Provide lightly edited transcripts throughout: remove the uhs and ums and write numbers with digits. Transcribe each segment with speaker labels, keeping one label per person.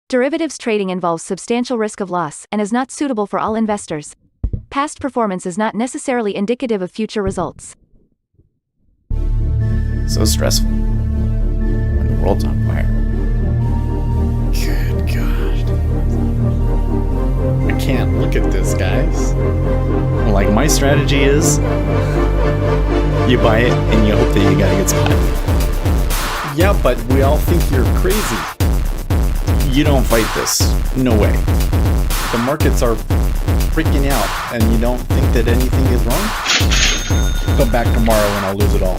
Speaker 1: Derivatives trading involves substantial risk of loss and is not suitable for all investors. Past performance is not necessarily indicative of future results.
Speaker 2: So stressful when the world's on fire. Good God. I can't look at this, guys. Like, my strategy is you buy it and you hope that you got a good spot. Yeah, but we all think you're crazy. You don't fight this. No way. The markets are freaking out and you don't think that anything is wrong? Come back tomorrow and I'll lose it all.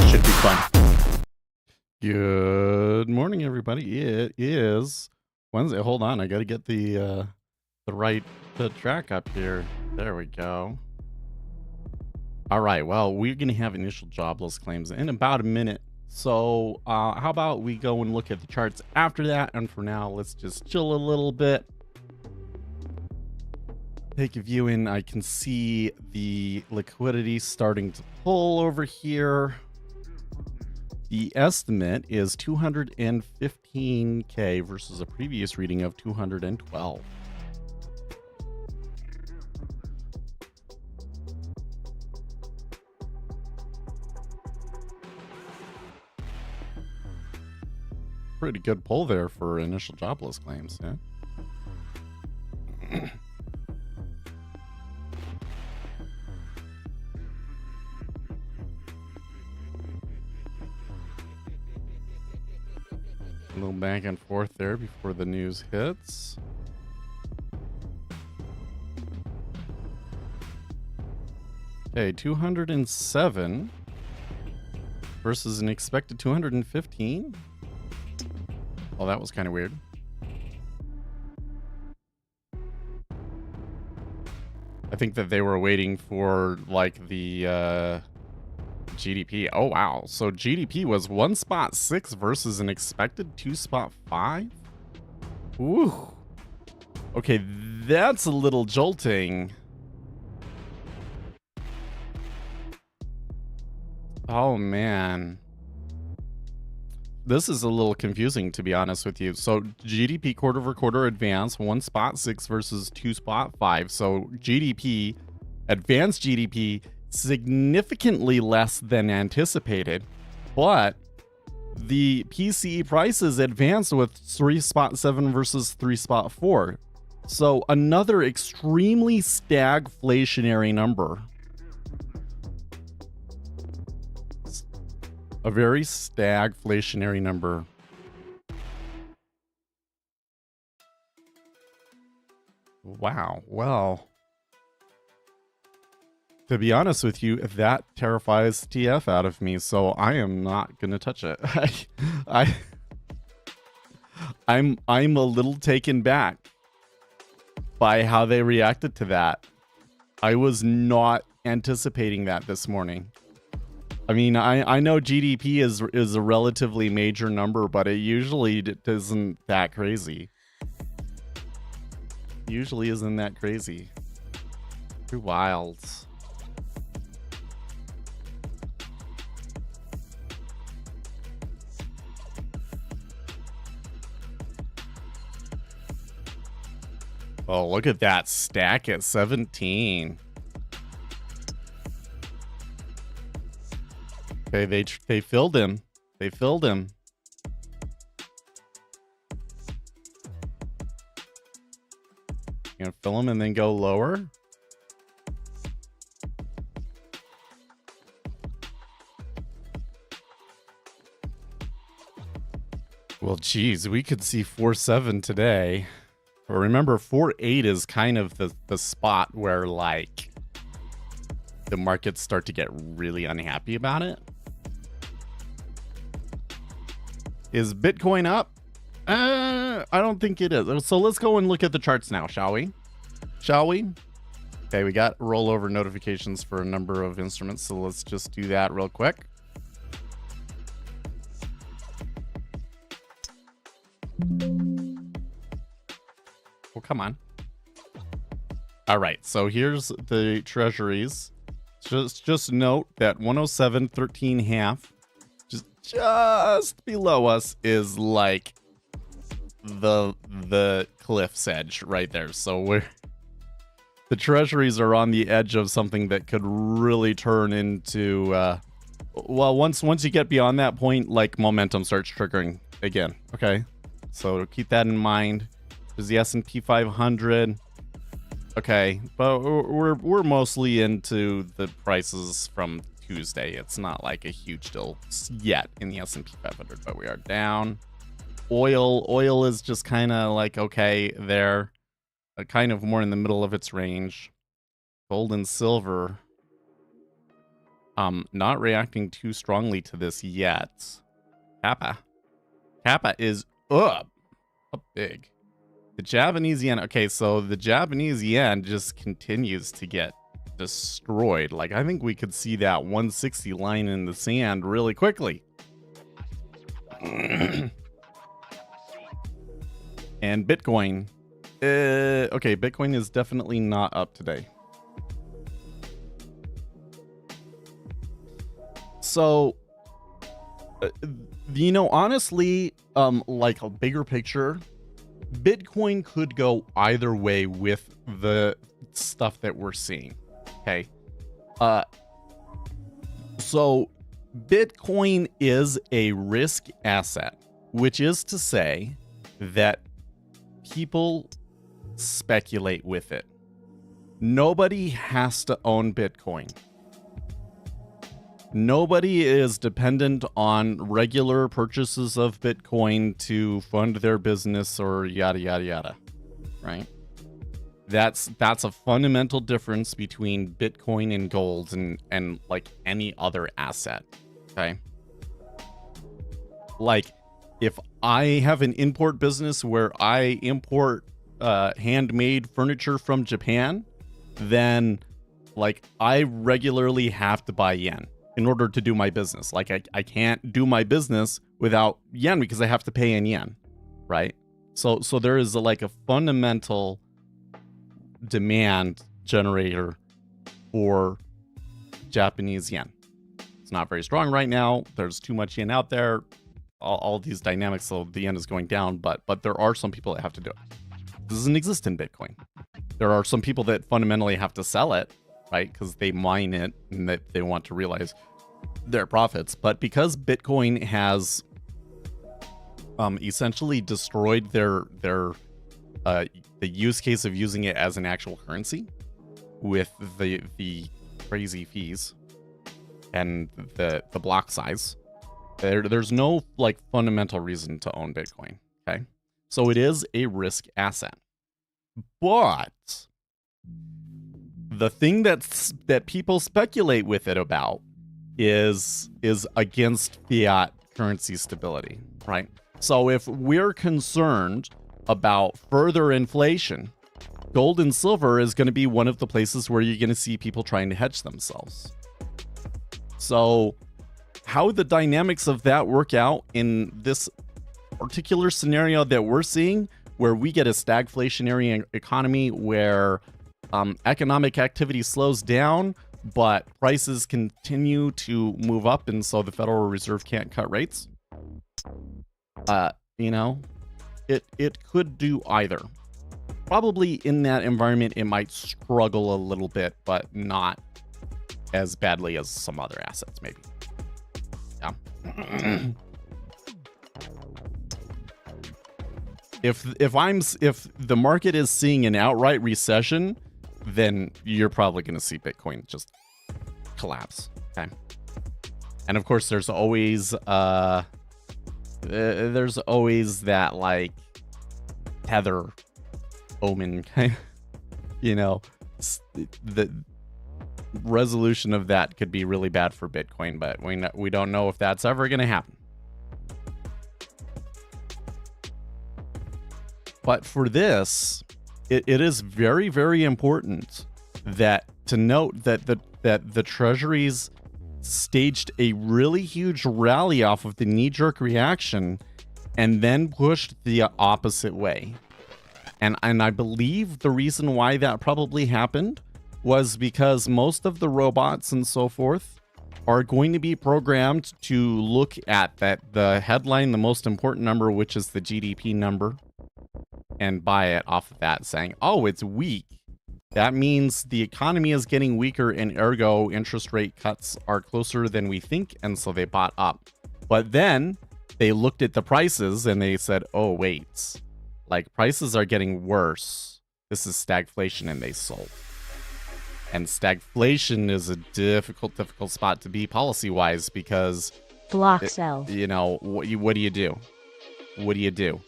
Speaker 2: Should be fun.
Speaker 3: Good morning, everybody. It is Wednesday. Hold on, I gotta get the track up here. There we go. All right, well, we're gonna have initial jobless claims in about a minute. So how about we go and look at the charts after that? And for now, let's just chill a little bit. Take a view in. I can see the liquidity starting to pull over here. The estimate is 215K versus a previous reading of 212. Pretty good pull there for initial jobless claims, yeah? A little back and forth there before the news hits. Okay, 207 versus an expected 215. Well, that was kind of weird. I think that they were waiting for like the GDP. Oh, wow. So GDP was 1.6 versus an expected 2.5. Ooh. Okay, that's a little jolting. Oh, man. This is a little confusing, to be honest with you. So GDP quarter over quarter advance 1.6 versus 2.5. So GDP, advanced GDP, significantly less than anticipated, but the PCE prices advanced with 3.7 versus 3.4. So another extremely stagflationary number. A very stagflationary number. Wow. Well, to be honest with you, that terrifies TF out of me, so I am not gonna touch it. I'm a little taken back by how they reacted to that. I was not anticipating that this morning. I mean, I know GDP is a relatively major number, but it usually isn't that crazy. Usually isn't that crazy. Too wild. Oh, look at that stack at 17. Okay, they filled him. They filled him. You gonna fill him and then go lower? Well, geez, we could see 4.7 today. But remember, 4.8 is kind of the spot where, like, the markets start to get really unhappy about it. Is Bitcoin up? I don't think it is. So let's go and look at the charts now, shall we? Shall we? Okay, we got rollover notifications for a number of instruments, so let's just do that real quick. Well, come on. All right, so here's the treasuries. Just note that 107.13 half, just below us, is like the cliff's edge right there. So the treasuries are on the edge of something that could really turn into well, once you get beyond that point, like momentum starts triggering again. Okay, so keep that in mind. There's the S&P 500. Okay, but we're mostly into the prices from Tuesday. It's not like a huge deal yet in the S&P 500, but we are down. Oil is just kind of like okay there, kind of more in the middle of its range. Gold and silver, not reacting too strongly to this yet. Kappa is up big. The Japanese yen, okay, so the Japanese yen just continues to get destroyed. Like, I think we could see that 160 line in the sand really quickly. And Bitcoin, okay, Bitcoin is definitely not up today. So, you know, honestly, like a bigger picture, Bitcoin could go either way with the stuff that we're seeing. Okay. So Bitcoin is a risk asset, which is to say that people speculate with it. Nobody has to own Bitcoin. Nobody is dependent on regular purchases of Bitcoin to fund their business or yada, yada, yada, right? That's a fundamental difference between Bitcoin and gold and like any other asset, okay? Like, if I have an import business where I import handmade furniture from Japan, then like I regularly have to buy yen in order to do my business. Like I can't do my business without yen because I have to pay in yen, right? So there is like a fundamental demand generator for Japanese yen. It's not very strong right now. There's too much yen out there. All these dynamics, so the yen is going down, but there are some people that have to do it. This doesn't exist in Bitcoin. There are some people that fundamentally have to sell it, right? Because they mine it and that they want to realize their profits. But because Bitcoin has essentially destroyed the use case of using it as an actual currency with the crazy fees and the block size, there's no like fundamental reason to own Bitcoin. Okay, so it is a risk asset, but the thing that people speculate with it about is against fiat currency stability, right? So if we're concerned about further inflation, gold and silver is going to be one of the places where you're going to see people trying to hedge themselves. So how the dynamics of that work out in this particular scenario that we're seeing, where we get a stagflationary economy where economic activity slows down, but prices continue to move up, and so the Federal Reserve can't cut rates. You know, it could do either. Probably in that environment, it might struggle a little bit, but not as badly as some other assets, maybe. Yeah. If the market is seeing an outright recession, then you're probably going to see Bitcoin just collapse. Okay. And of course, there's always that like tether omen, you know, the resolution of that could be really bad for Bitcoin, but we don't know if that's ever going to happen. But for this, it is very, very important to note that the treasuries staged a really huge rally off of the knee-jerk reaction and then pushed the opposite way. And I believe the reason why that probably happened was because most of the robots and so forth are going to be programmed to look at the headline, the most important number, which is the GDP number, and buy it off of that, saying, oh, it's weak. That means the economy is getting weaker, and ergo interest rate cuts are closer than we think, and so they bought up. But then they looked at the prices and they said, oh, wait, like prices are getting worse. This is stagflation, and they sold. And stagflation is a difficult spot to be policy-wise because...
Speaker 1: Block sell.
Speaker 3: You know, what do you do? What do you do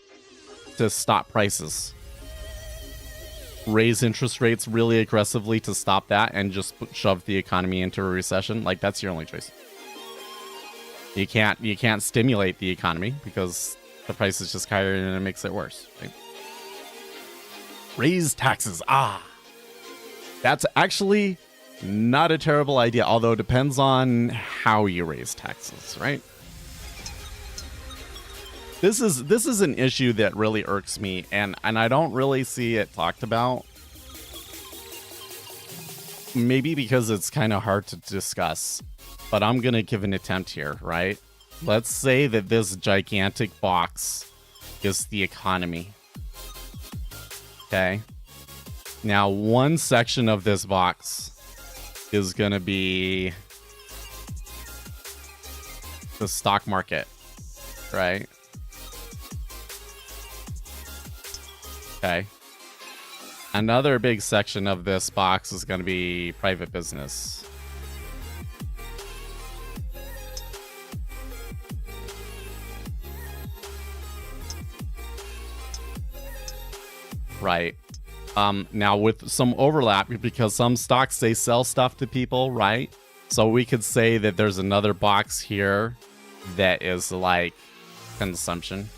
Speaker 3: to stop prices? Raise interest rates really aggressively to stop that and just shove the economy into a recession? Like, that's your only choice. You can't stimulate the economy because the price is just higher and it makes it worse, right? Raise taxes. That's actually not a terrible idea, although it depends on how you raise taxes, right? This is an issue that really irks me, and I don't really see it talked about. Maybe because it's kind of hard to discuss, but I'm going to give an attempt here, right? Let's say that this gigantic box is the economy. Okay? Now, one section of this box is going to be the stock market, right? Okay. Another big section of this box is going to be private business. Right. Now with some overlap, because some stocks, they sell stuff to people, right? So we could say that there's another box here that is like consumption.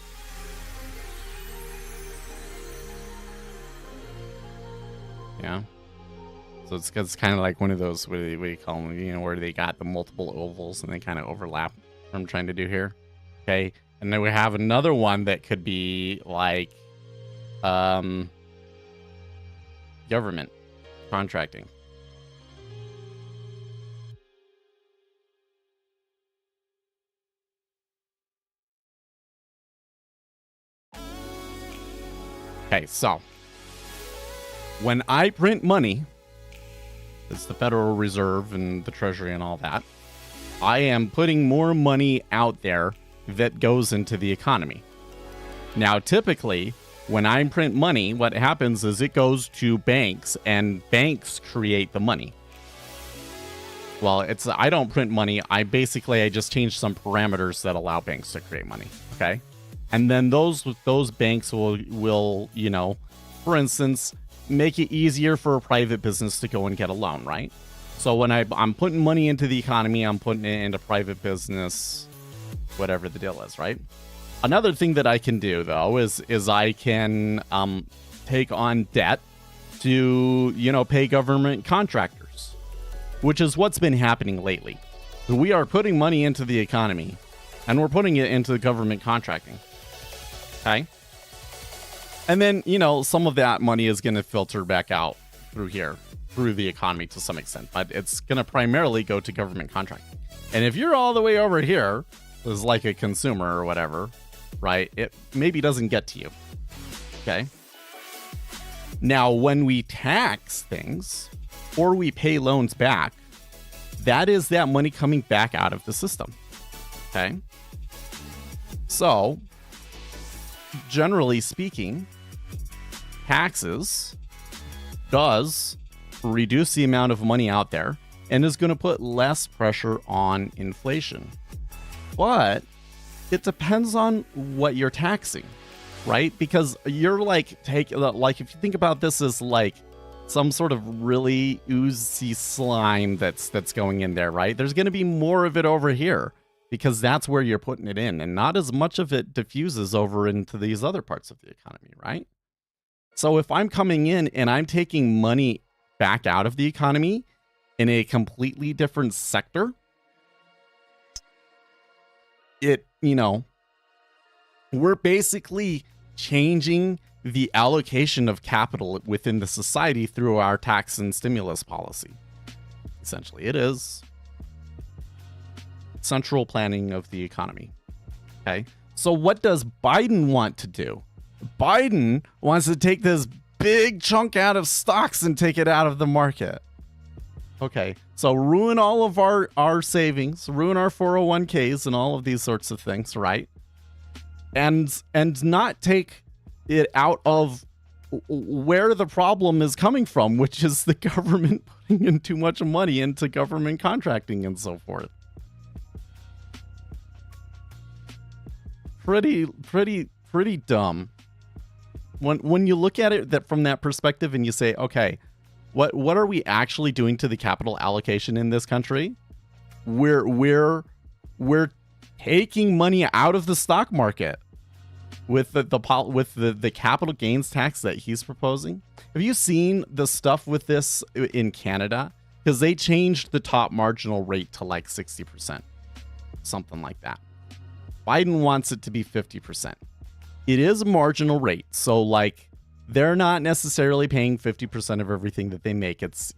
Speaker 3: Yeah. So it's kind of like one of those, what do you call them, you know, where they got the multiple ovals and they kind of overlap what I'm trying to do here. Okay. And then we have another one that could be like, government contracting. Okay, so when I print money, it's the Federal Reserve and the Treasury and all that, I am putting more money out there that goes into the economy. Now, typically, when I print money, what happens is it goes to banks, and banks create the money. Well, I don't print money. I just change some parameters that allow banks to create money. Okay, and then those banks will you know, for instance, make it easier for a private business to go and get a loan, right? So when I'm putting money into the economy, I'm putting it into private business, whatever the deal is, right? Another thing that I can do, though, is I can take on debt to, you know, pay government contractors, which is what's been happening lately. We are putting money into the economy, and we're putting it into government contracting. Okay? And then, you know, some of that money is going to filter back out through the economy to some extent, but it's going to primarily go to government contracting. And if you're all the way over here, as like a consumer or whatever, right, it maybe doesn't get to you. Okay. Now, when we tax things or we pay loans back, that is that money coming back out of the system. Okay. So, generally speaking, taxes does reduce the amount of money out there and is going to put less pressure on inflation. But it depends on what you're taxing, right? Because you're like, if you think about this as like some sort of really oozy slime that's going in there, right? There's going to be more of it over here because that's where you're putting it in, and not as much of it diffuses over into these other parts of the economy, right? So if I'm coming in and I'm taking money back out of the economy in a completely different sector, you know, we're basically changing the allocation of capital within the society through our tax and stimulus policy. Essentially, it is central planning of the economy. Okay. So what does Biden want to do? Biden wants to take this big chunk out of stocks and take it out of the market. Okay, so ruin all of our savings, ruin our 401ks and all of these sorts of things, right? And not take it out of where the problem is coming from, which is the government putting in too much money into government contracting and so forth. Pretty dumb. When you look at it that from that perspective and you say, okay, what are we actually doing to the capital allocation in this country? We're taking money out of the stock market with the capital gains tax that he's proposing. Have you seen the stuff with this in Canada? Because they changed the top marginal rate to like 60%, something like that. Biden wants it to be 50%. It is a marginal rate, so like they're not necessarily paying 50% of everything that they make. It's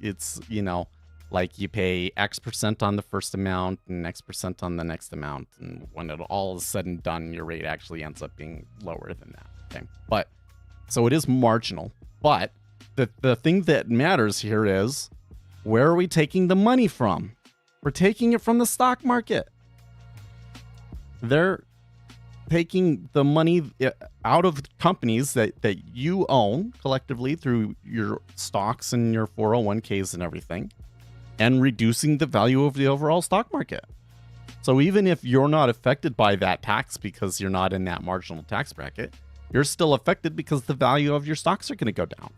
Speaker 3: you know, like you pay X% on the first amount and X% on the next amount, and when it all is said and done, your rate actually ends up being lower than that. Okay, but so it is marginal. But the thing that matters here is, where are we taking the money from? We're taking it from the stock market. They're taking the money out of companies that you own collectively through your stocks and your 401ks and everything, and reducing the value of the overall stock market. So even if you're not affected by that tax because you're not in that marginal tax bracket, you're still affected because the value of your stocks are going to go down.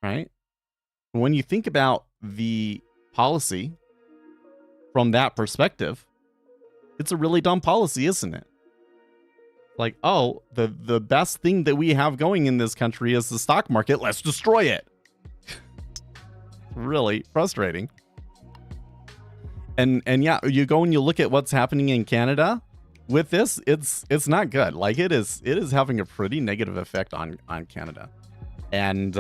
Speaker 3: Right? When you think about the policy from that perspective, it's a really dumb policy, isn't it? Like, oh, the best thing that we have going in this country is the stock market. Let's destroy it. Really frustrating. And yeah, you go and you look at what's happening in Canada with this. It's not good. Like it is having a pretty negative effect on Canada. And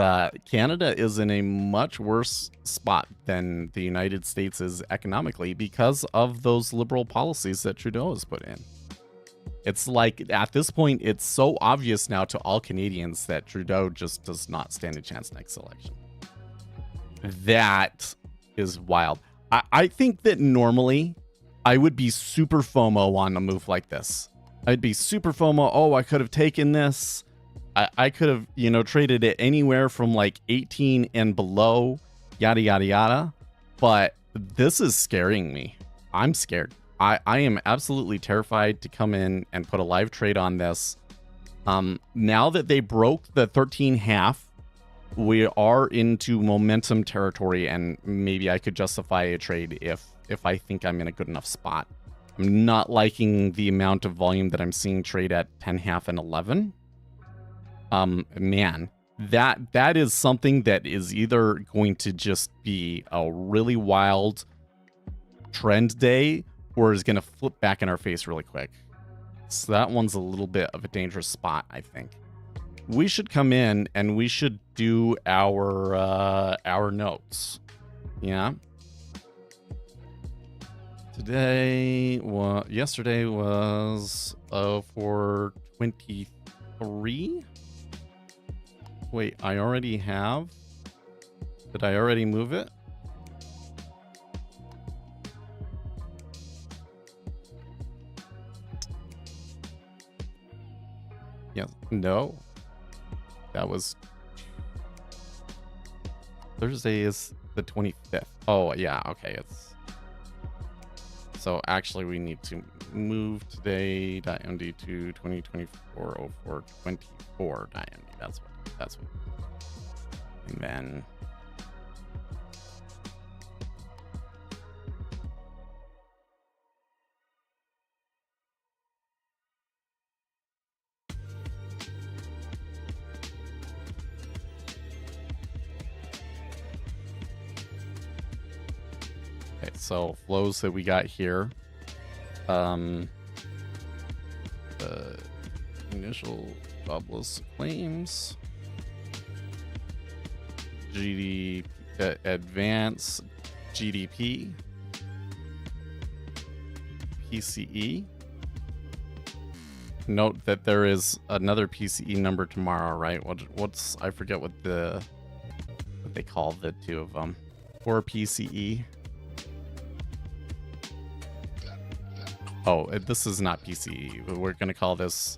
Speaker 3: Canada is in a much worse spot than the United States is economically because of those liberal policies that Trudeau has put in. It's like, at this point, it's so obvious now to all Canadians that Trudeau just does not stand a chance next election. That is wild. I think that normally I would be super FOMO on a move like this. I'd be super FOMO. Oh, I could have taken this. I could have, traded it anywhere from like 18 and below, yada, yada, yada. But this is scaring me. I'm scared. I am absolutely terrified to come in and put a live trade on this. Now that they broke the 13.5, we are into momentum territory, and maybe I could justify a trade if I think I'm in a good enough spot. I'm not liking the amount of volume that I'm seeing trade at 10.5 and 11. Man, that is something that is either going to just be a really wild trend day, or is going to flip back in our face really quick. So that one's a little bit of a dangerous spot, I think. We should come in and we should do our notes. Yeah. Yesterday was 423. Wait, I already have. Did I already move it? Yes. No. That was Thursday is the 25th. Oh, yeah. Okay. So actually we need to move today.md to 2024-04-24.md. That's what. And then okay, so flows that we got here. Initial jobless claims. GDP, advance GDP, PCE, note that there is another PCE number tomorrow, right? What's I forget what they call the two of them. Or PCE. Oh, this is not PCE. We're gonna call this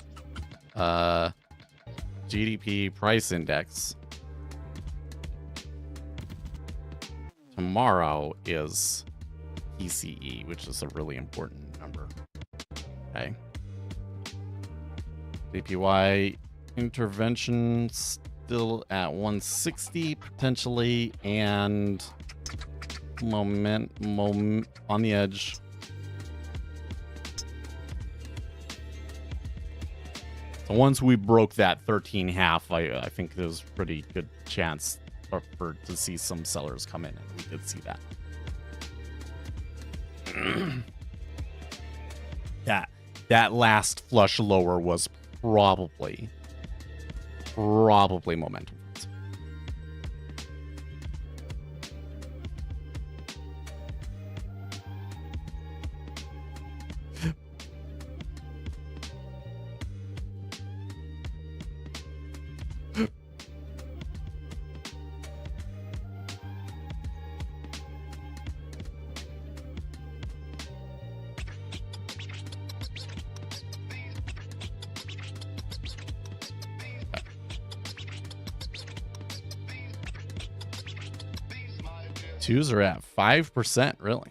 Speaker 3: GDP price index. Tomorrow is PCE, which is a really important number. Okay. JPY intervention still at 160 potentially, and moment on the edge. So once we broke that 13.5, I think there's a pretty good chance to see some sellers come in, and we did see that. that last flush lower was probably momentum. Twos are at 5%, really.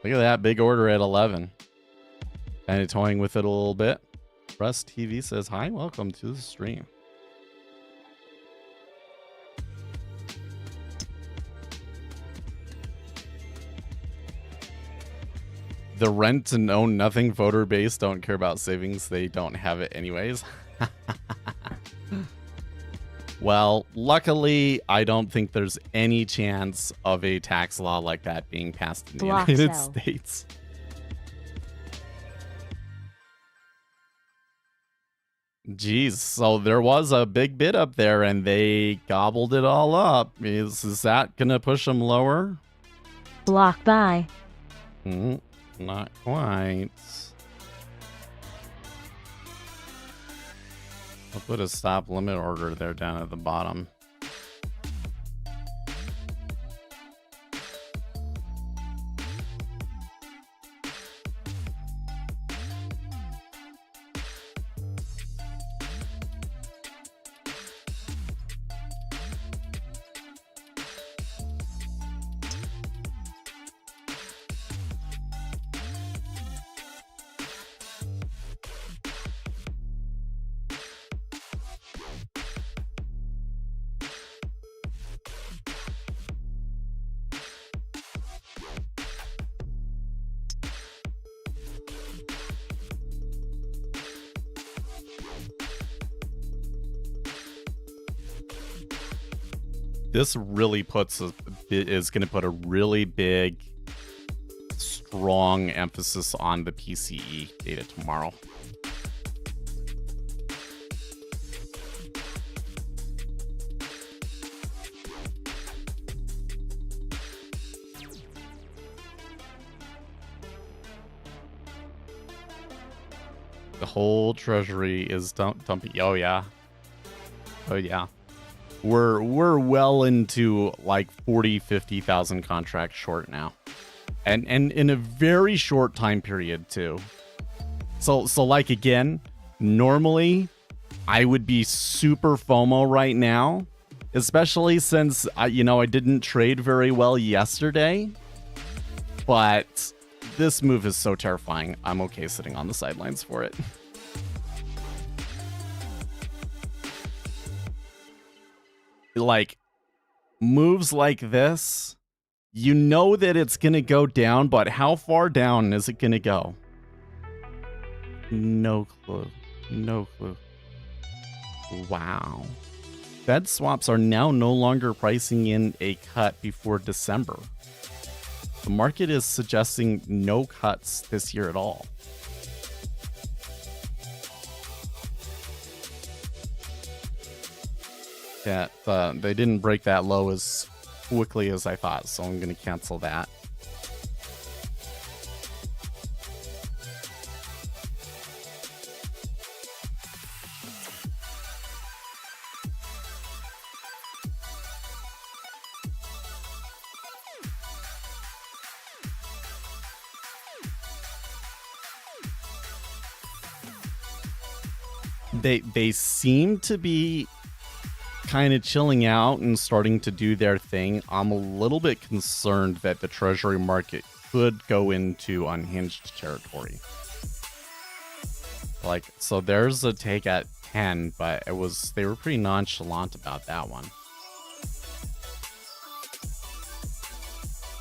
Speaker 3: Look at that big order at 11. Kind of toying with it a little bit. Russ TV says, hi, welcome to the stream. The rent and own nothing voter base don't care about savings. They don't have it anyways. Well, luckily, I don't think there's any chance of a tax law like that being passed in the United States. Jeez, so there was a big bid up there and they gobbled it all up. Is that going to push them lower?
Speaker 4: Block buy.
Speaker 3: Not quite. I'll put a stop limit order there down at the bottom. This really is going to put a really big, strong emphasis on the PCE data tomorrow. The whole treasury is dumping. Oh yeah. Oh yeah. We're well into like 50,000 contracts short now. And in a very short time period too. So like again, normally I would be super FOMO right now, especially since I didn't trade very well yesterday. But this move is so terrifying. I'm okay sitting on the sidelines for it. Like moves like this, you know that it's gonna go down, but how far down is it gonna go? No clue. No clue. Wow. Fed swaps are now no longer pricing in a cut before December. The market is suggesting no cuts this year at all. Yeah, they didn't break that low as quickly as I thought, so I'm going to cancel that. They seem to be kind of chilling out and starting to do their thing. I'm a little bit concerned that the treasury market could go into unhinged territory. Like, so there's a take at 10, but they were pretty nonchalant about that one.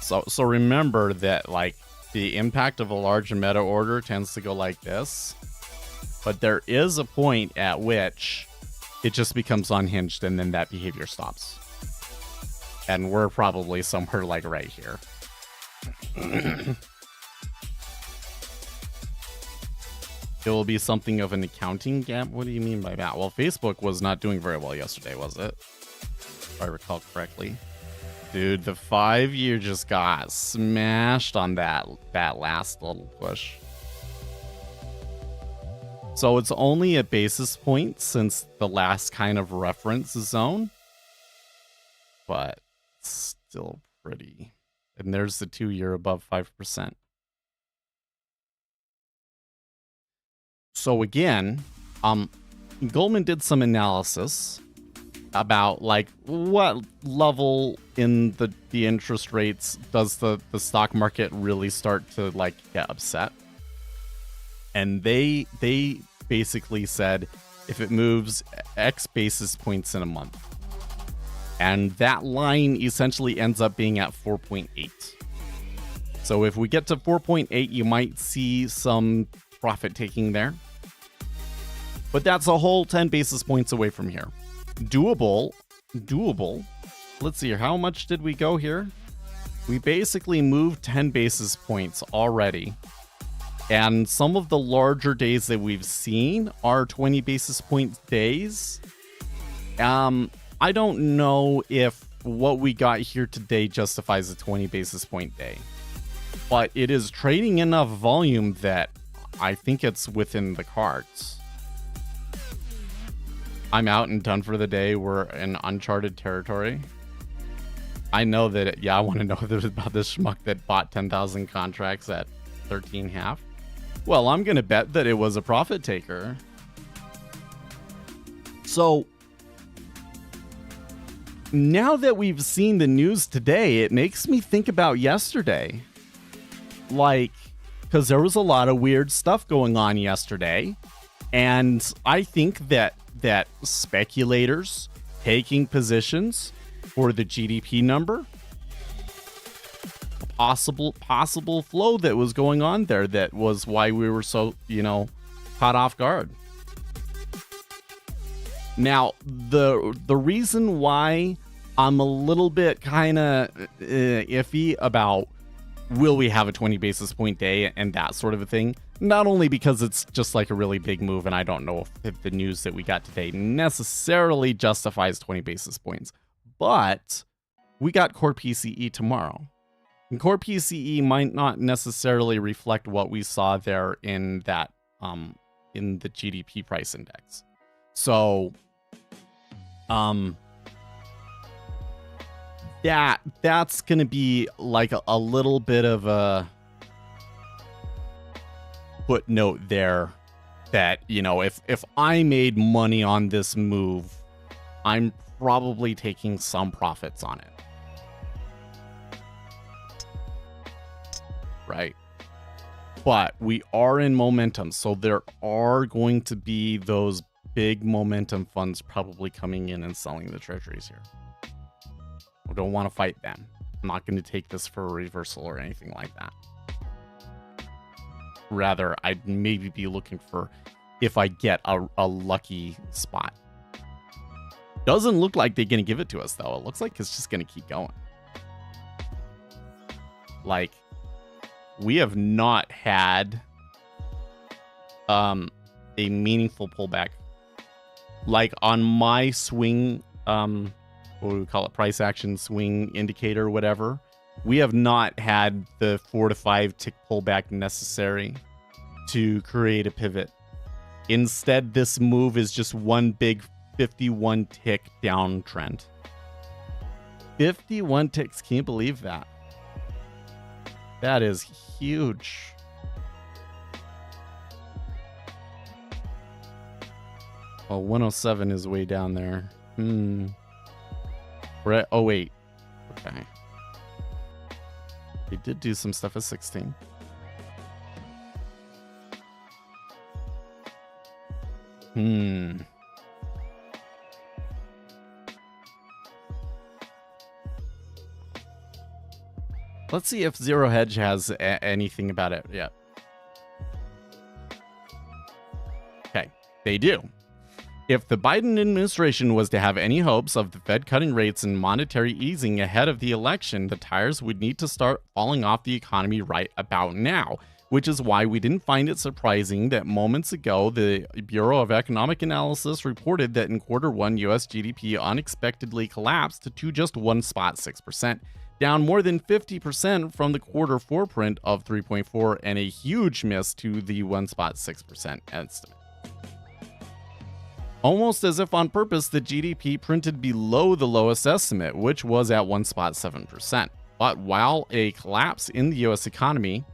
Speaker 3: So remember that, like, the impact of a large meta order tends to go like this, but there is a point at which it just becomes unhinged and then that behavior stops. And we're probably somewhere like right here. It will be something of an accounting gap. What do you mean by that? Well, Facebook was not doing very well yesterday, was it? If I recall correctly. Dude, the 5-year just got smashed on that last little push. So it's only a basis point since the last kind of reference zone. But still pretty. And there's the 2-year above 5%. So again, Goldman did some analysis about, like, what level in the interest rates does the stock market really start to, like, get upset. And they basically said if it moves X basis points in a month. And that line essentially ends up being at 4.8. So if we get to 4.8, you might see some profit taking there. But that's a whole 10 basis points away from here. Doable. Let's see here. How much did we go here? We basically moved 10 basis points already. And some of the larger days that we've seen are 20 basis point days. I don't know if what we got here today justifies a 20 basis point day. But it is trading enough volume that I think it's within the cards. I'm out and done for the day. We're in uncharted territory. I know that, I want to know about this schmuck that bought 10,000 contracts at 13.5. Well, I'm going to bet that it was a profit taker. So, now that we've seen the news today, it makes me think about yesterday. Like, because there was a lot of weird stuff going on yesterday. And I think that speculators taking positions for the GDP number, possible flow that was going on there, that was why we were so, caught off guard. Now, the reason why I'm a little bit kind of iffy about will we have a 20 basis point day and that sort of a thing, not only because it's just like a really big move and I don't know if the news that we got today necessarily justifies 20 basis points, but we got core PCE tomorrow. And core PCE might not necessarily reflect what we saw there in that in the GDP price index. So that's going to be like a little bit of a footnote there that, if I made money on this move, I'm probably taking some profits on it. Right? But we are in momentum, so there are going to be those big momentum funds probably coming in and selling the treasuries here. I don't want to fight them. I'm not going to take this for a reversal or anything like that. Rather, I'd maybe be looking for if I get a lucky spot. Doesn't look like they're going to give it to us, though. It looks like it's just going to keep going. Like, we have not had a meaningful pullback. Like, on my swing, what do we call it, price action swing indicator or whatever, we have not had the 4 to 5 tick pullback necessary to create a pivot. Instead, this move is just one big 51 tick downtrend. 51 ticks, can you believe that? That is huge. Well, 107 is way down there. We're at 08. Okay. They did do some stuff at 16. Let's see if Zero Hedge has anything about it yet. Okay, they do. If the Biden administration was to have any hopes of the Fed cutting rates and monetary easing ahead of the election, the tires would need to start falling off the economy right about now, which is why we didn't find it surprising that moments ago, the Bureau of Economic Analysis reported that in Q1, US GDP unexpectedly collapsed to just 1.6%, down more than 50% from the Q4 print of 3.4 and a huge miss to the 1.6% estimate. Almost as if on purpose, the GDP printed below the lowest estimate, which was at 1.7%. But while a collapse in the US economy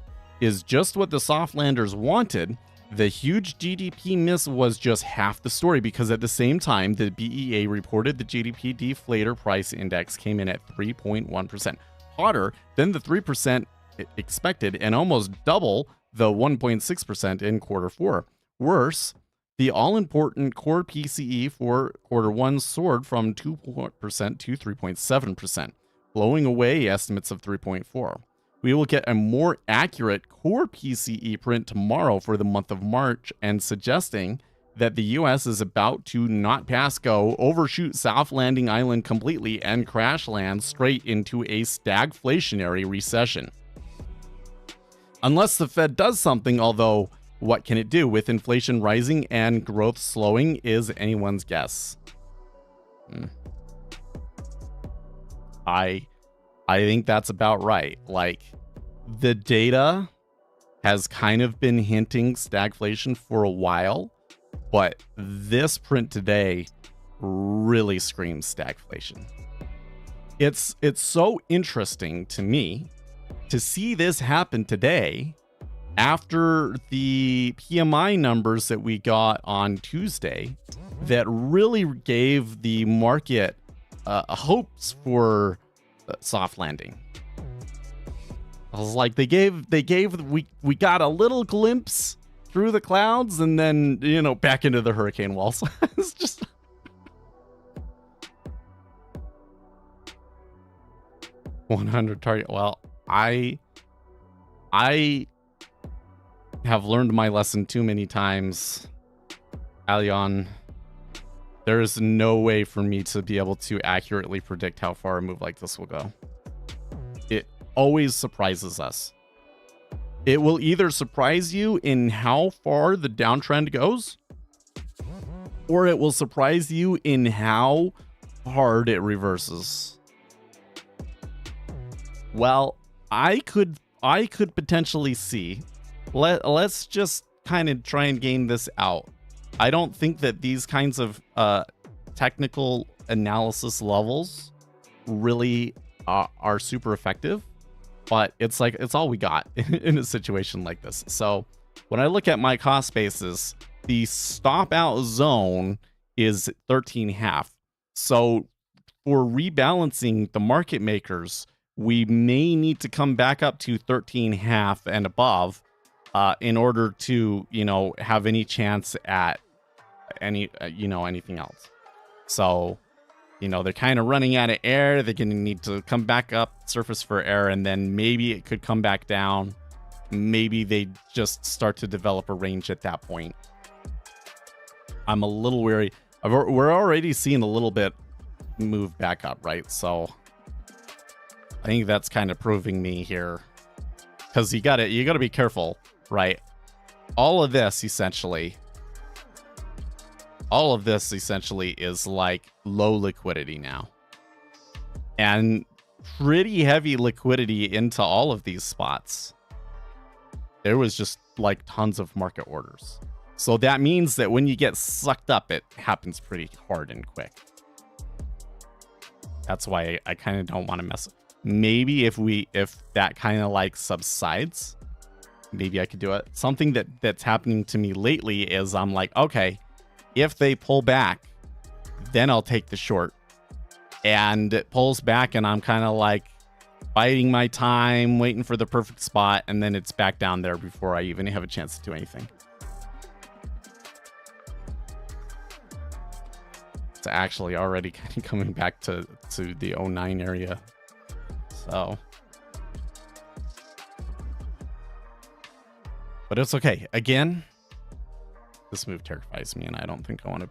Speaker 3: is just what the softlanders wanted, the huge GDP miss was just half the story, because at the same time, the BEA reported the GDP deflator price index came in at 3.1%, hotter than the 3% expected and almost double the 1.6% in Q4. Worse, the all-important core PCE for Q1 soared from 2% to 3.7%, blowing away estimates of 3.4%. We will get a more accurate core PCE print tomorrow for the month of March, and suggesting that the US is about to not pass go, overshoot South Landing Island completely, and crash land straight into a stagflationary recession. Unless the Fed does something, although what can it do? With inflation rising and growth slowing is anyone's guess. I think that's about right. Like, the data has kind of been hinting stagflation for a while, but this print today really screams stagflation. It's so interesting to me to see this happen today after the PMI numbers that we got on Tuesday that really gave the market hopes for soft landing. I was like, we got a little glimpse through the clouds, and then, back into the hurricane walls. It's just 100 target. Well, I have learned my lesson too many times, Alion. There is no way for me to be able to accurately predict how far a move like this will go. It always surprises us. It will either surprise you in how far the downtrend goes, or it will surprise you in how hard it reverses. Well, I could potentially see. Let's just kind of try and game this out. I don't think that these kinds of technical analysis levels really are super effective, but it's all we got in a situation like this. So when I look at my cost basis, the stop out zone is 13.5. So for rebalancing the market makers, we may need to come back up to 13.5 and above in order to, have any chance at anything else. So, they're kind of running out of air. They're going to need to come back up surface for air, and then maybe it could come back down. Maybe they just start to develop a range at that point. I'm a little wary. We're already seeing a little bit move back up, right? So I think that's kind of proving me here, because you got to be careful, right? All of this essentially is like low liquidity now, and pretty heavy liquidity into all of these spots. There was just like tons of market orders. So that means that when you get sucked up, it happens pretty hard and quick. That's why I kind of don't want to mess. Maybe if that kind of like subsides, maybe I could do it. Something that's happening to me lately is I'm like, okay, If they pull back, then I'll take the short. And it pulls back, and I'm kind of like biding my time, waiting for the perfect spot, and then it's back down there before I even have a chance to do anything. It's actually already kind of coming back to the 09 area. So. But it's okay. Again, this move terrifies me, and I don't think I want to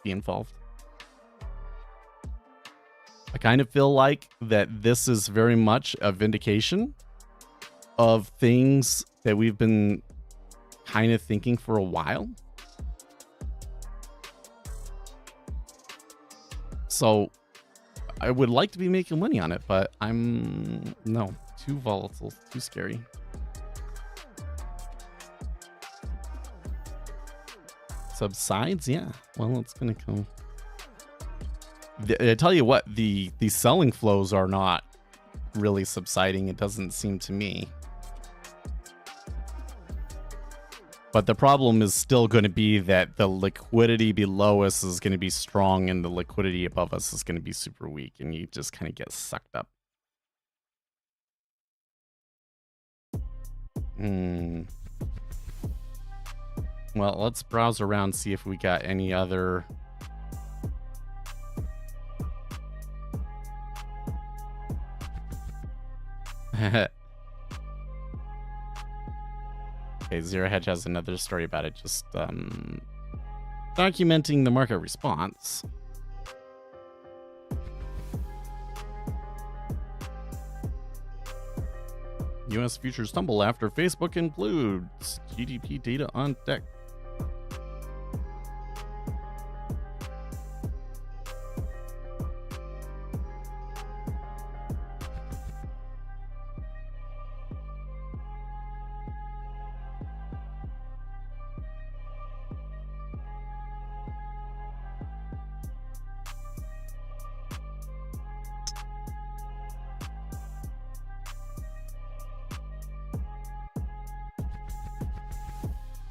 Speaker 3: be involved. I kind of feel like that this is very much a vindication of things that we've been kind of thinking for a while. So I would like to be making money on it, but no, too volatile, too scary. Subsides, yeah. Well, it's gonna come. I tell you what, the selling flows are not really subsiding. It doesn't seem to me. But the problem is still going to be that the liquidity below us is going to be strong, and the liquidity above us is going to be super weak, and you just kind of get sucked up. Well, let's browse around, see if we got any other... Okay, Zero Hedge has another story about it, just documenting the market response. U.S. futures tumble after Facebook implodes. GDP data on deck.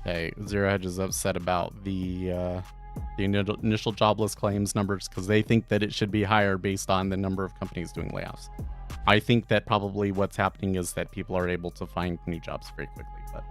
Speaker 3: Okay, Zero Hedge is upset about the initial jobless claims numbers because they think that it should be higher based on the number of companies doing layoffs. I think that probably what's happening is that people are able to find new jobs very quickly, but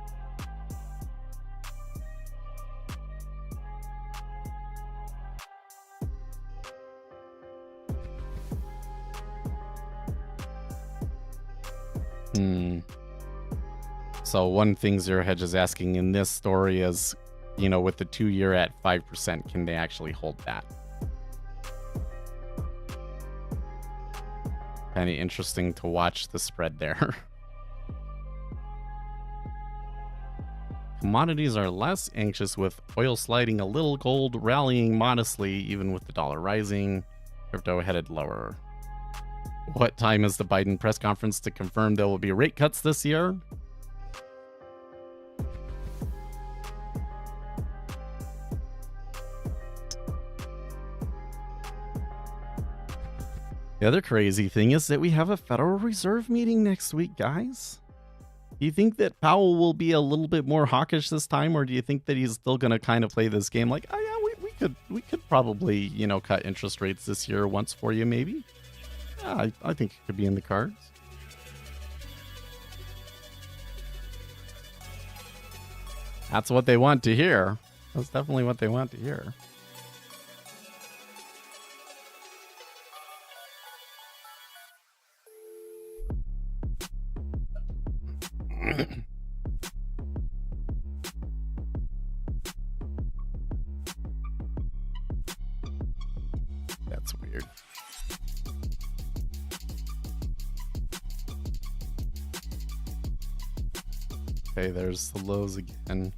Speaker 3: So one thing Zero Hedge is asking in this story is, you know, with the 2-year at 5%, can they actually hold that? Kind of interesting to watch the spread there. Commodities are less anxious, with oil sliding a little, gold rallying modestly, even with the dollar rising. Crypto headed lower. What time is the Biden press conference to confirm there will be rate cuts this year? The other crazy thing is that we have a Federal Reserve meeting next week, guys. Do you think that Powell will be a little bit more hawkish this time, or do you think that he's still going to kind of play this game like, oh yeah, we could probably, you know, cut interest rates this year once for you, maybe? Yeah, I think it could be in the cards. That's what they want to hear. That's definitely what they want to hear. That's weird. Okay, there's the lows again.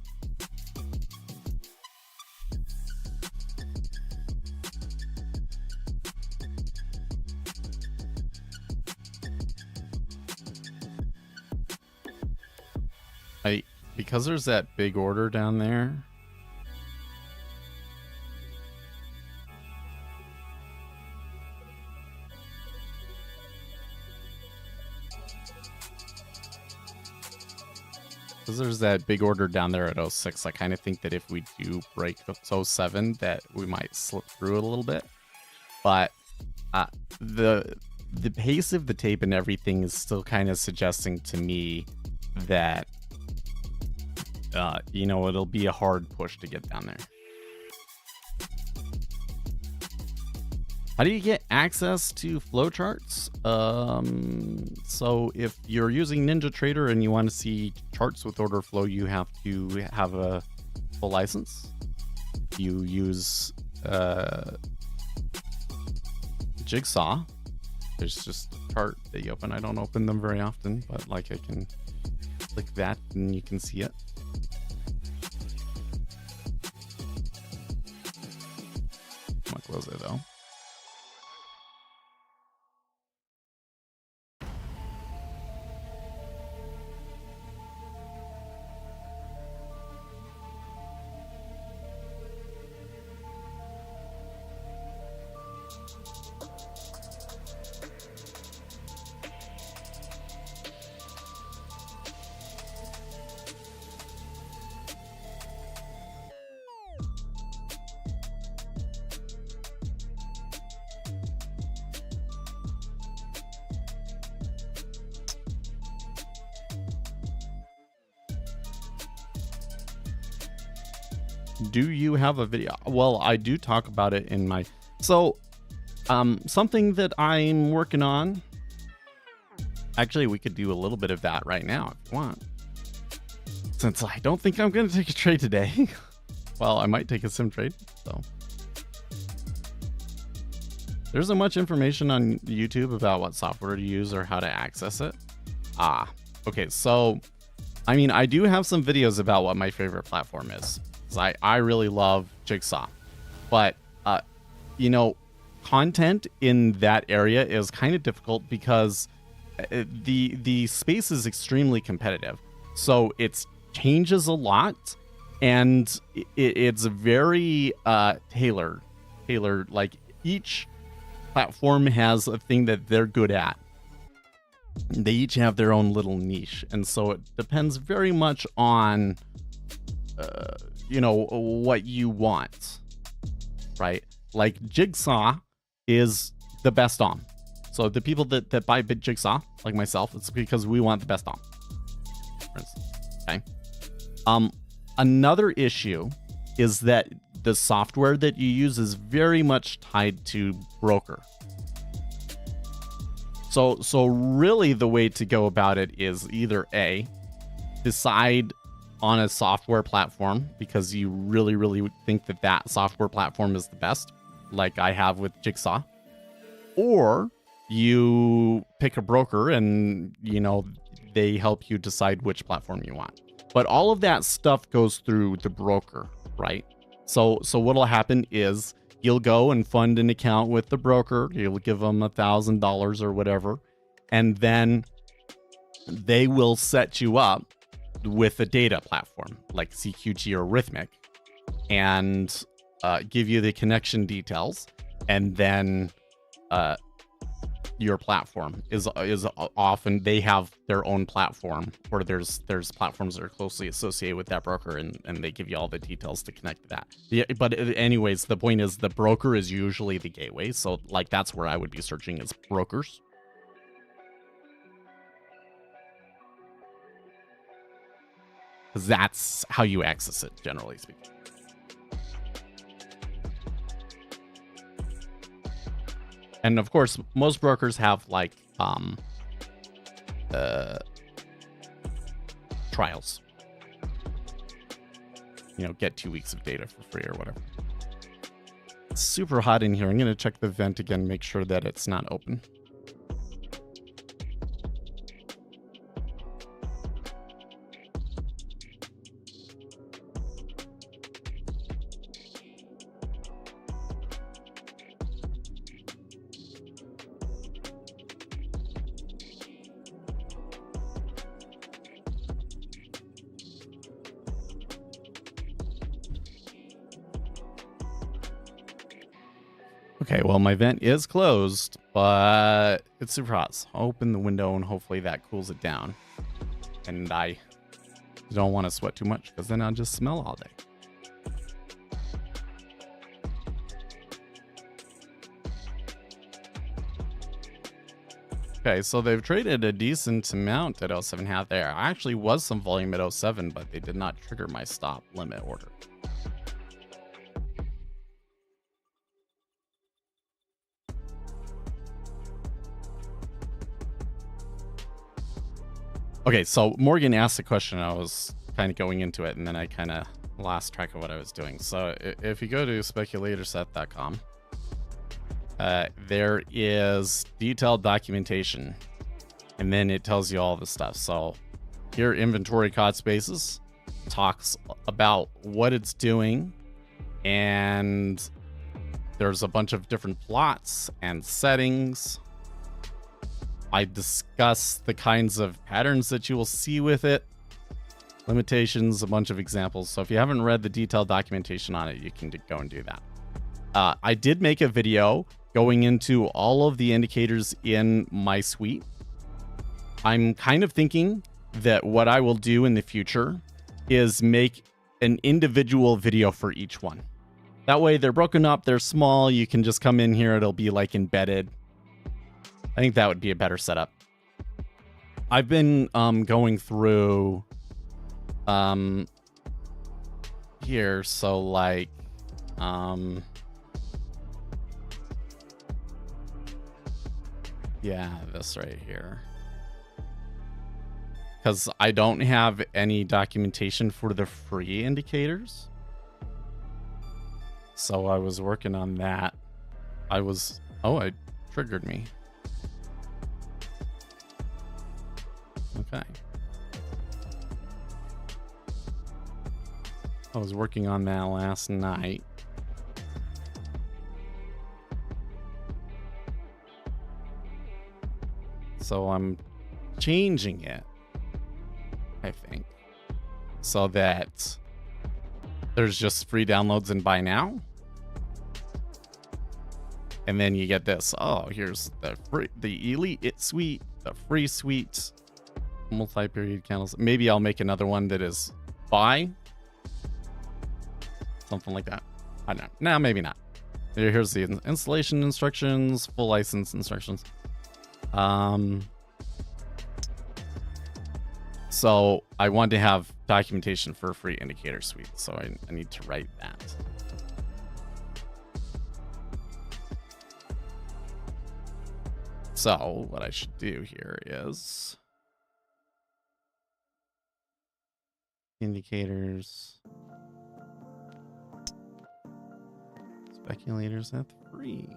Speaker 3: Because there's that big order down there. Because there's that big order down there at 06. I kind of think that if we do break 07, that we might slip through it a little bit. But the pace of the tape and everything is still kind of suggesting to me that, you know, it'll be a hard push to get down there. How do you get access to flowcharts? So if you're using NinjaTrader and you want to see charts with order flow, you have to have a full license. If you use Jigsaw, there's just a chart that you open. I don't open them very often, but like I can click that and you can see it. I'm gonna close it though. Do you have a video? Well, I do talk about it in my... So, something that I'm working on... Actually, we could do a little bit of that right now if you want. Since I don't think I'm going to take a trade today. Well, I might take a sim trade, so... There isn't much information on YouTube about what software to use or how to access it. Okay, so... I mean, I do have some videos about what my favorite platform is. I really love Jigsaw, but you know, content in that area is kind of difficult because the space is extremely competitive, so it changes a lot, and it's very tailored. Like each platform has a thing that they're good at. They each have their own little niche, and so it depends very much on you know, what you want, right? Like Jigsaw is the best OM. So the people that buy Jigsaw, like myself, it's because we want the best OM. Okay. Another issue is that the software that you use is very much tied to broker. So really the way to go about it is either A, decide on a software platform because you really think that software platform is the best, like I have with Jigsaw, or you pick a broker and, you know, they help you decide which platform you want. But all of that stuff goes through the broker, right? So what'll happen is you'll go and fund an account with the broker. You'll give them $1,000 or whatever, and then they will set you up with a data platform like CQG or Rhythmic, and give you the connection details, and then your platform is often, they have their own platform where there's platforms that are closely associated with that broker, and they give you all the details to connect to that. Yeah, but anyways, the point is the broker is usually the gateway, so like that's where I would be searching, is brokers. Because that's how you access it, generally speaking. And of course, most brokers have like trials. You know, get 2 weeks of data for free or whatever. It's super hot in here. I'm going to check the vent again, make sure that it's not open. Okay, well, my vent is closed, but it's super hot. So I'll open the window and hopefully that cools it down. And I You don't want to sweat too much because then I'll just smell all day. Okay, so they've traded a decent amount at 07.5 there. Actually was some volume at 07, but they did not trigger my stop limit order. Okay, so Morgan asked a question. I was kind of going into it, and then I kind of lost track of what I was doing. So if you go to speculatorset.com, there is detailed documentation, and then it tells you all the stuff. So here, inventory cod spaces talks about what it's doing, and there's a bunch of different plots and settings. I discuss the kinds of patterns that you will see with it, limitations, a bunch of examples. So if you haven't read the detailed documentation on it, you can go and do that. I did make a video going into all of the indicators in my suite. I'm kind of thinking that what I will do in the future is make an individual video for each one. That way they're broken up, they're small, you can just come in here, it'll be like embedded. I think that would be a better setup. I've been going through here, so like yeah, this right here. Because I don't have any documentation for the free indicators. So I was working on that. Oh, it triggered me. Okay. I was working on that last night. So I'm changing it, I think, so that there's just free downloads and buy now. And then you get this. Oh, here's the elite suite, the free suite, multi-period candles. Maybe I'll make another one that is buy. Something like that. I don't know. No, maybe not. Here's the installation instructions, full license instructions. So I want to have documentation for a free indicator suite. So I need to write that. So what I should do here is indicators, speculators at 3.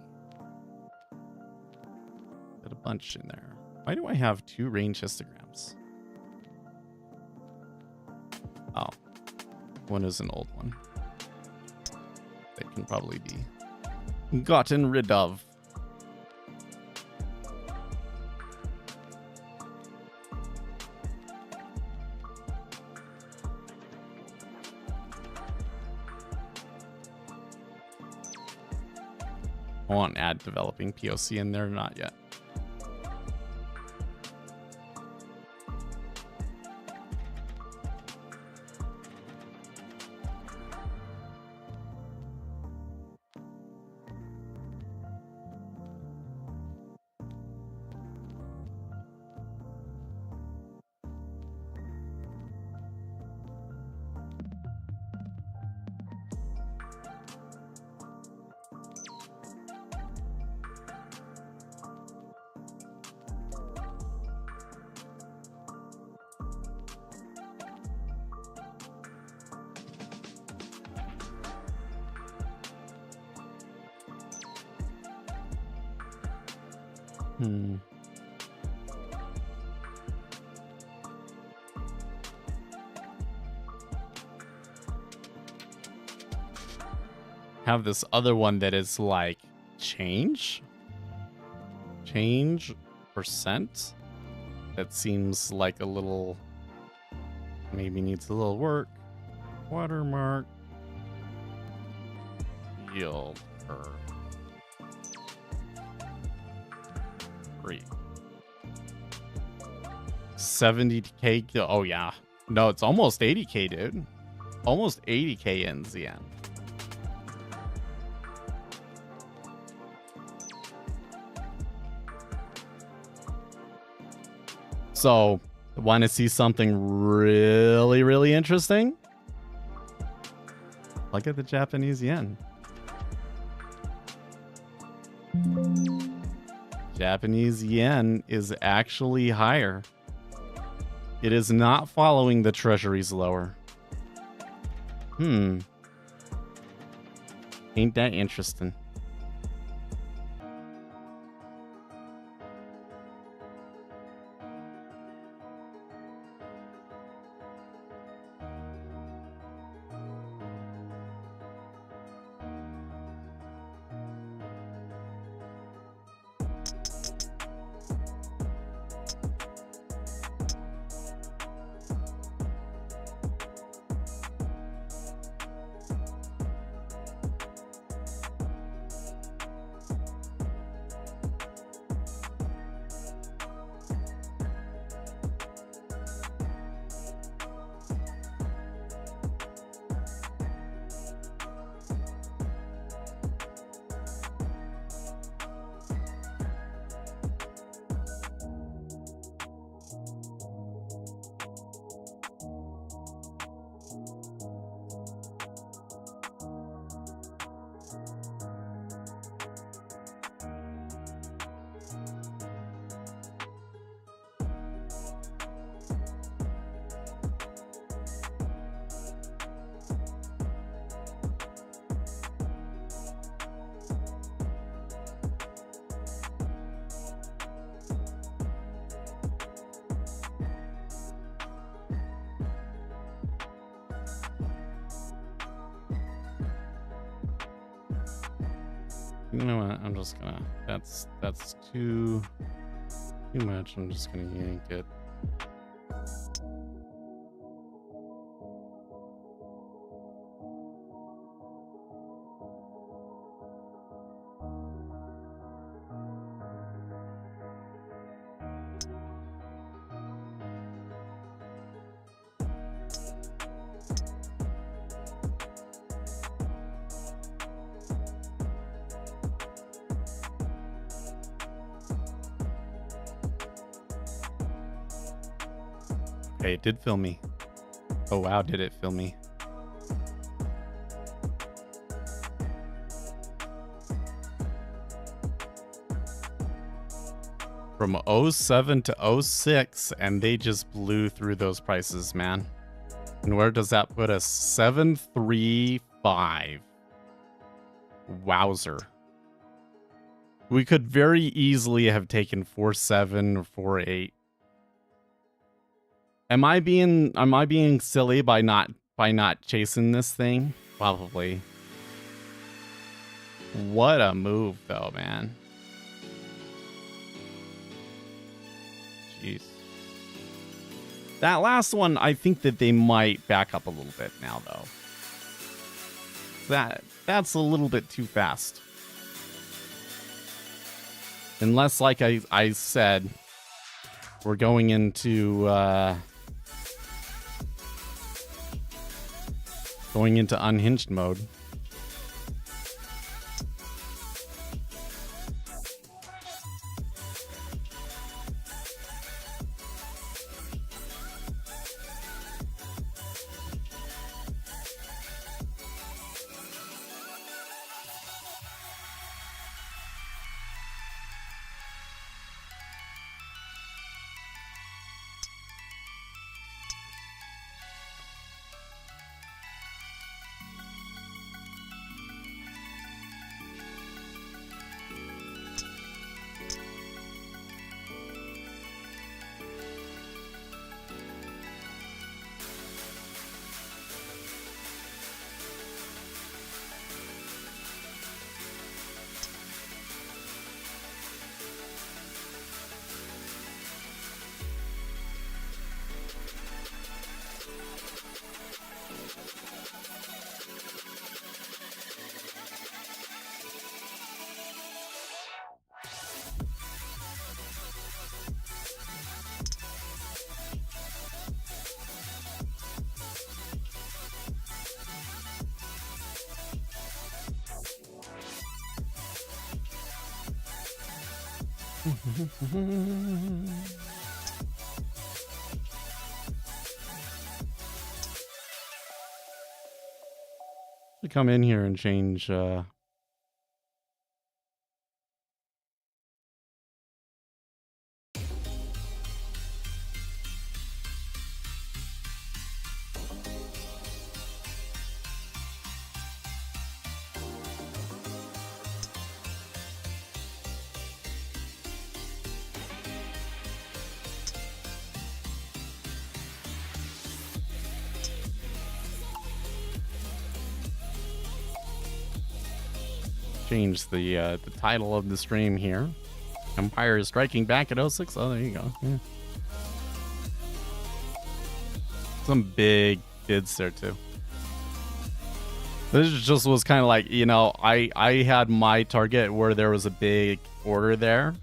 Speaker 3: Got a bunch in there. Why do I have 2 range histograms? Oh, one is an old one. They can probably be gotten rid of. I won't add developing POC in there, not yet. Have this other one that is like change percent. That seems like a little, maybe needs a little work. Watermark yield curve. 70K. Oh yeah, No, it's almost 80k, dude. Almost 80k in yen. So, want to see something really, really interesting? Look at the Japanese yen. Japanese yen is actually higher. It is not following the treasuries lower. Ain't that interesting? You know what? I'm just gonna. That's too much. I'm just gonna yank it. Okay, it did fill me. Oh wow, did it fill me? From 07 to 06, and they just blew through those prices, man. And where does that put us? 735. Wowzer. We could very easily have taken 47 or 48. Am I being silly by not chasing this thing? Probably. What a move though, man. Jeez. That last one, I think that they might back up a little bit now though. That's a little bit too fast. Unless, like I said, we're going into unhinged mode. To come in here and change the title of the stream here. Empire is striking back at 06. Oh, there you go. Yeah. Some big bids there too. This just was kind of like, you know, I had my target where there was a big order there.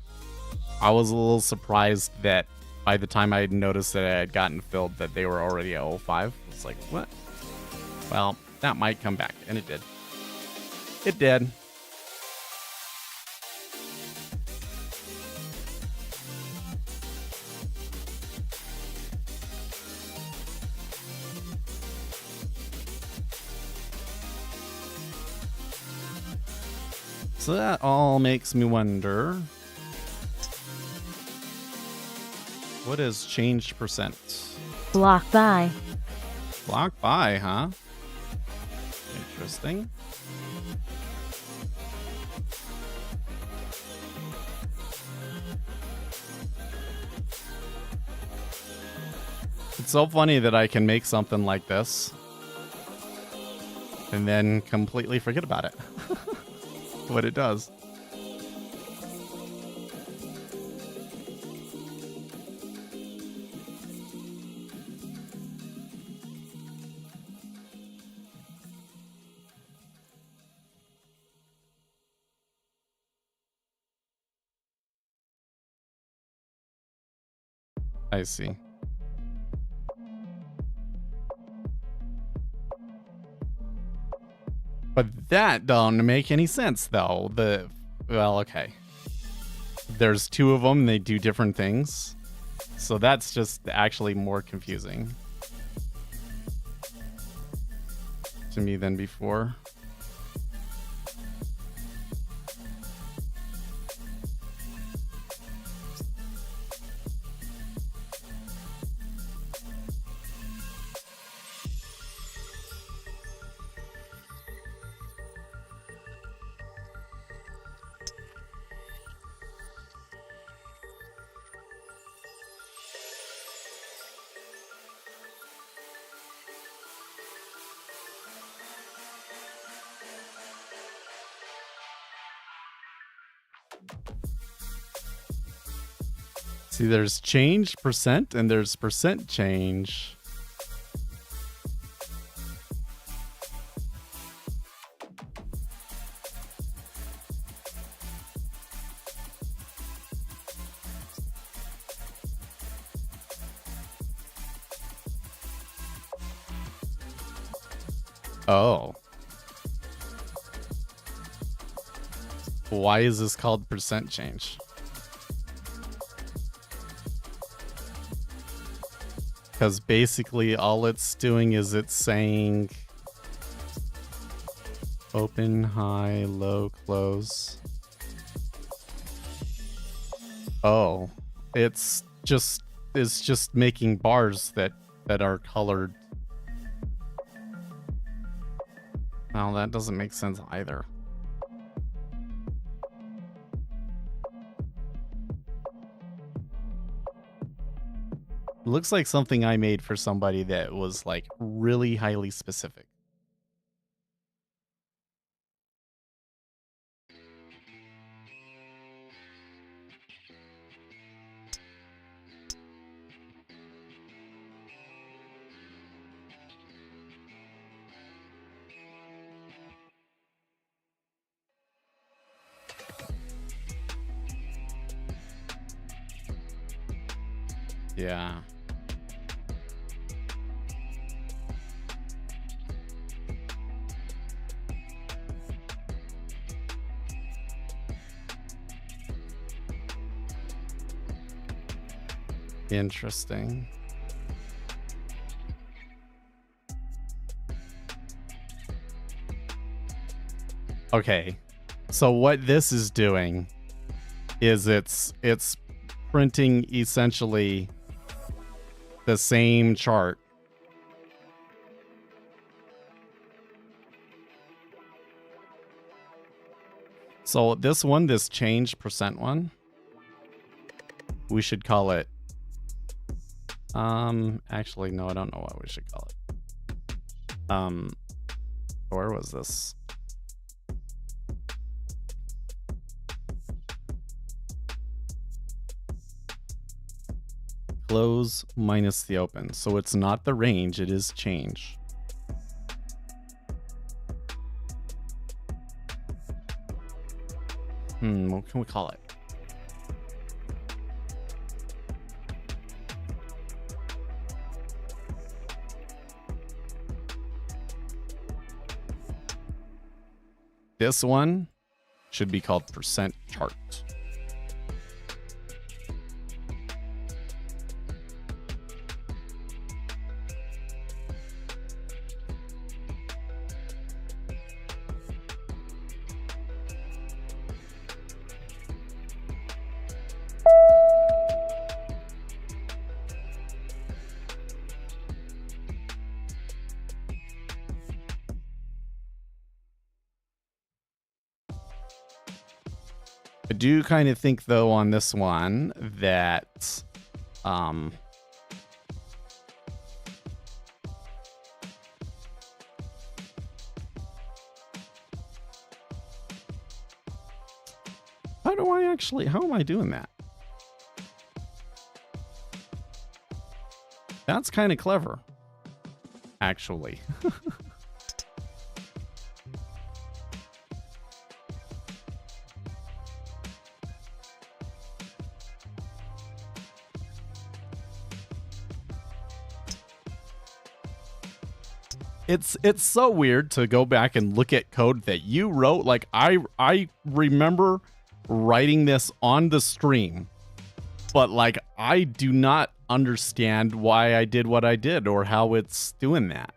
Speaker 3: I was a little surprised that by the time I had noticed that I had gotten filled that they were already at 05. It's like, what? Well, that might come back. And it did. It did. So that all makes me wonder, what is changed percent?
Speaker 4: Block buy.
Speaker 3: Block buy, huh? Interesting. It's so funny that I can make something like this and then completely forget about it. What it does. I see. But that don't make any sense, though. Well, okay. There's two of them. They do different things. So that's just actually more confusing to me than before. See, there's change percent and there's percent change. Oh. Why is this called percent change? Because basically all it's doing is it's saying open, high, low, close. Oh, it's just making bars that are colored. Well, that doesn't make sense either. Looks like something I made for somebody that was like really highly specific. Yeah. Interesting. Okay. So what this is doing is it's printing essentially the same chart. So this one, this change percent one, we should call it, actually, no, I don't know what we should call it. Where was this? Close minus the open. So it's not the range, it is change. What can we call it? This one should be called percent chart. I do kind of think, though, on this one that how am I doing that? That's kind of clever, actually. It's so weird to go back and look at code that you wrote. Like I remember writing this on the stream, but like I do not understand why I did what I did or how it's doing that.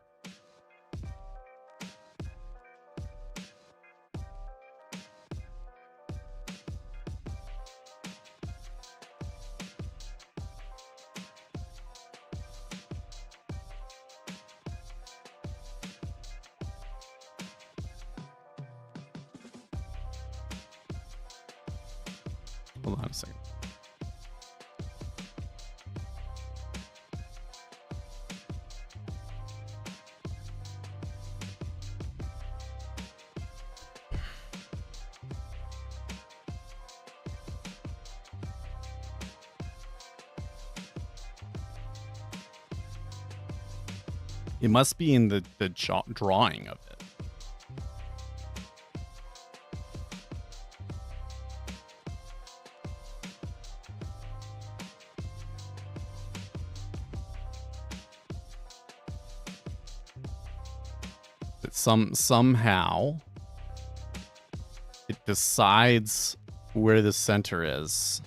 Speaker 3: Hold on a second. It must be in the drawing of it. Somehow it decides where the center is.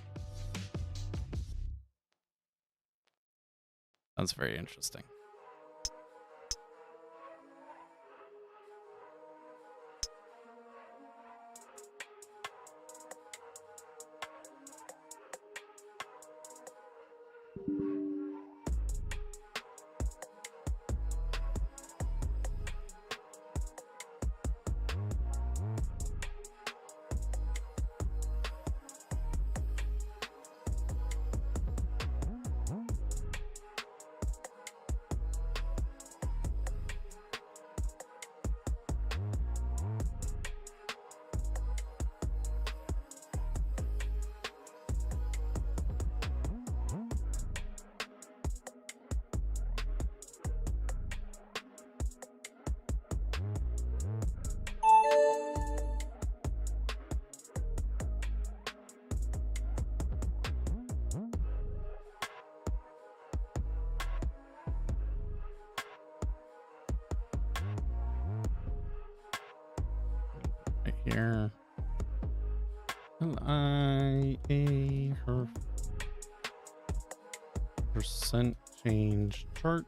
Speaker 3: That's very interesting. Here. L-I-A her. Percent change chart.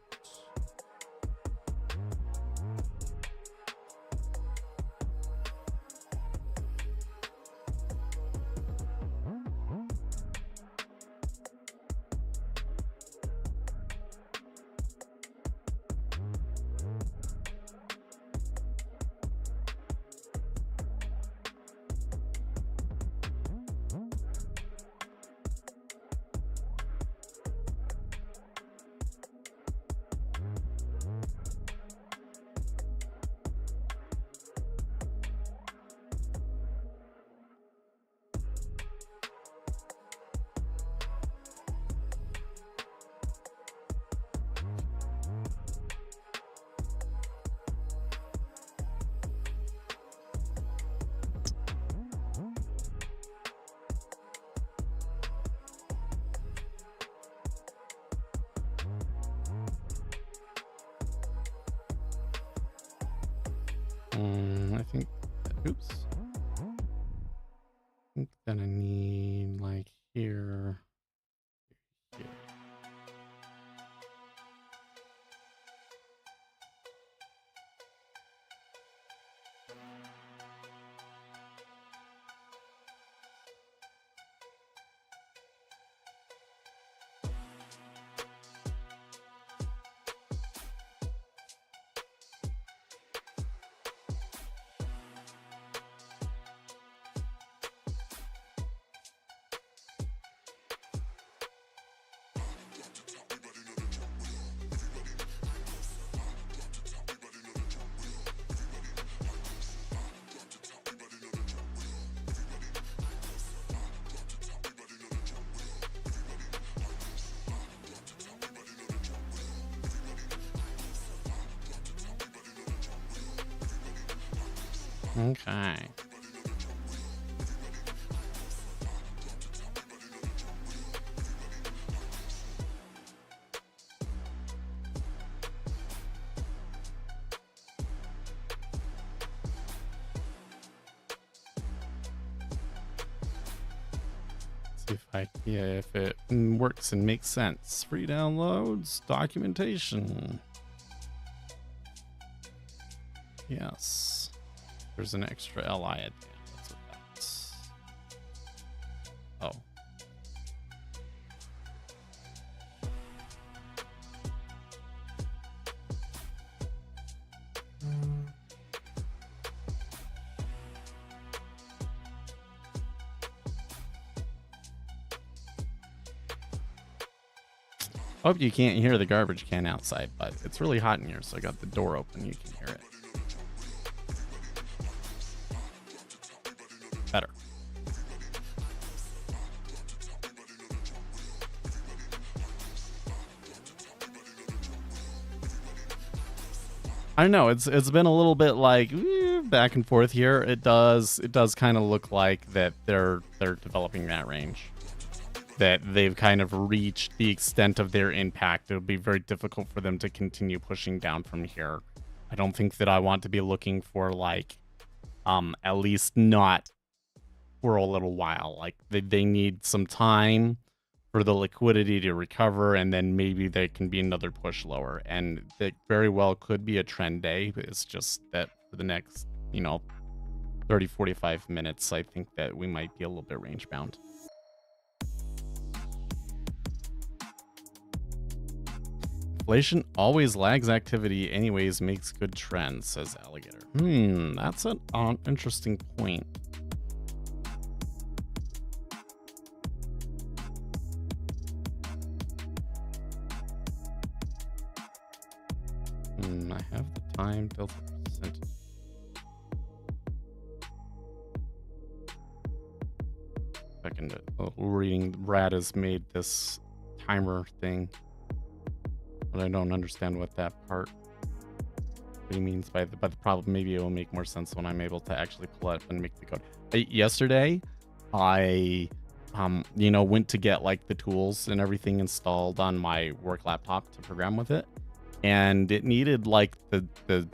Speaker 3: I think, oops. I think that I need like here. Here. Okay. See if it works and makes sense. Free downloads, documentation. Yes. There's an extra LI at the end. That's what that's. Oh. Hope you can't hear the garbage can outside, but it's really hot in here, so I got the door open. You can hear it. Better. I don't know. It's been a little bit like back and forth here. It does kind of look like that they're developing that range. That they've kind of reached the extent of their impact. It'll be very difficult for them to continue pushing down from here. I don't think that I want to be looking for like at least not for a little while. Like they need some time for the liquidity to recover, and then maybe there can be another push lower. And that very well could be a trend day. It's just that for the next, 30, 45 minutes, I think that we might be a little bit range bound. Inflation always lags activity anyways, makes good trends, says Alligator. That's an interesting point. I have the time delta percentage. Second, reading Brad has made this timer thing, but I don't understand what that part he means by the problem. Maybe it will make more sense when I'm able to actually pull it and make the code. Yesterday, I went to get like the tools and everything installed on my work laptop to program with it. And it needed like the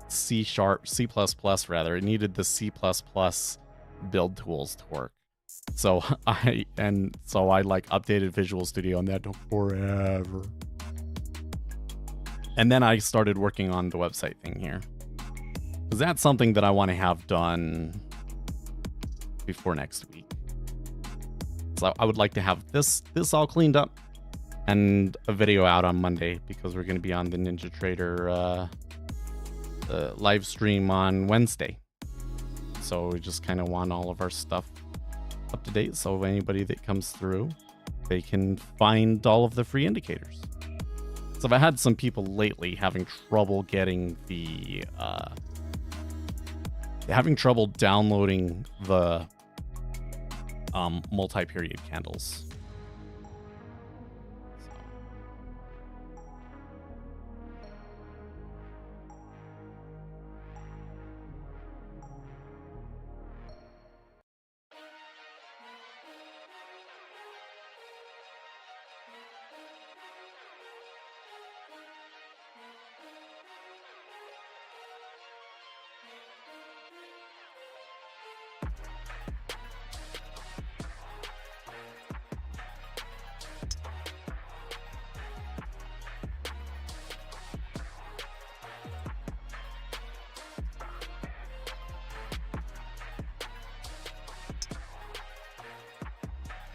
Speaker 3: C# rather. It needed the C++ build tools to work. So I like updated Visual Studio, and that took forever. And then I started working on the website thing here, because that's something that I want to have done before next week. So I would like to have this all cleaned up and a video out on Monday, because we're going to be on the Ninja Trader live stream on Wednesday. So we just kind of want all of our stuff up to date, so anybody that comes through, they can find all of the free indicators. So I've had some people lately having trouble getting the having trouble downloading the multi-period candles.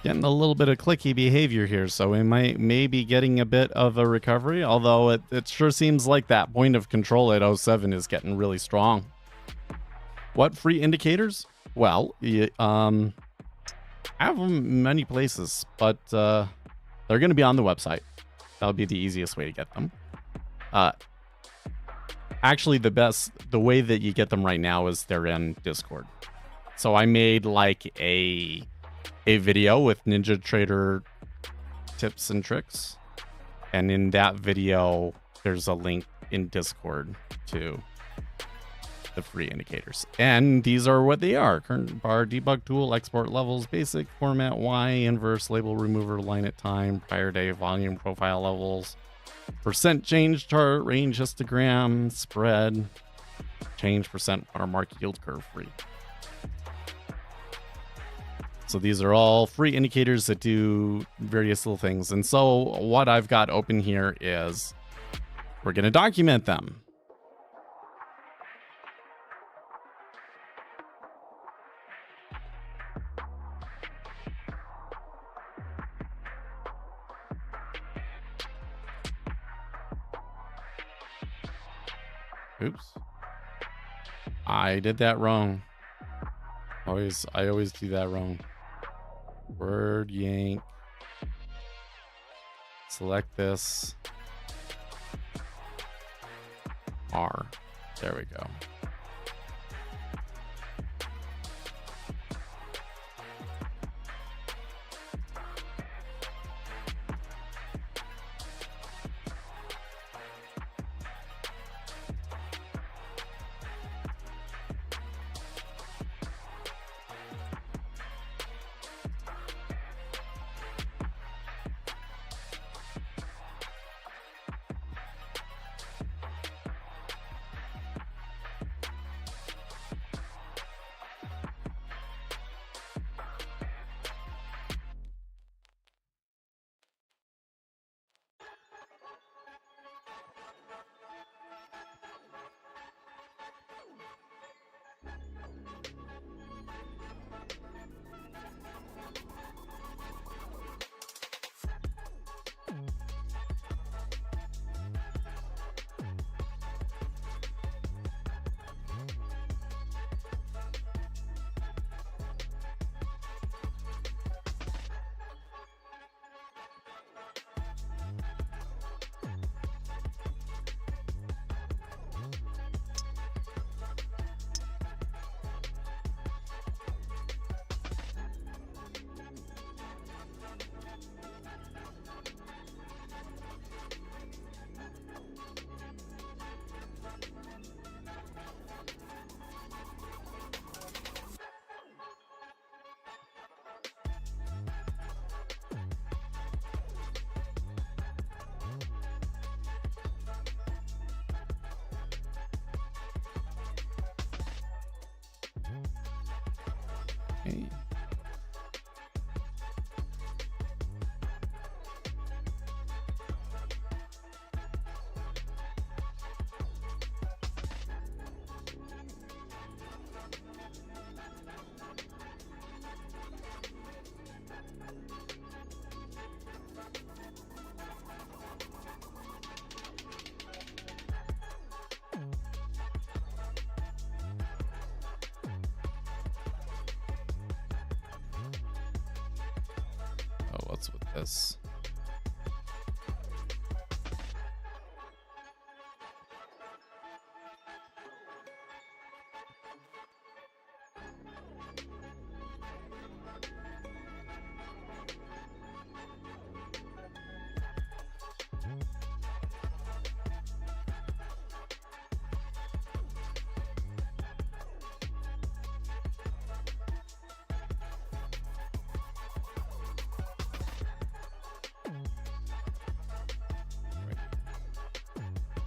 Speaker 3: Getting a little bit of clicky behavior here, so we may be getting a bit of a recovery, although it sure seems like that point of control at 07 is getting really strong. What free indicators? Well, I have them many places, but they're going to be on the website. That'll be the easiest way to get them. Actually, the way that you get them right now is they're in Discord. So I made like a video with Ninja Trader tips and tricks, and in that video there's a link in Discord to the free indicators, and these are what they are: current bar, debug tool, export levels, basic, format Y, inverse, label remover, line at time, prior day, volume, profile levels, percent change chart, range histogram, spread, change, percent watermark, yield curve free. So these are all free indicators that do various little things. And so what I've got open here is we're going to document them. Oops. I did that wrong. I always do that wrong. Word yank. Select this. R. There we go. this.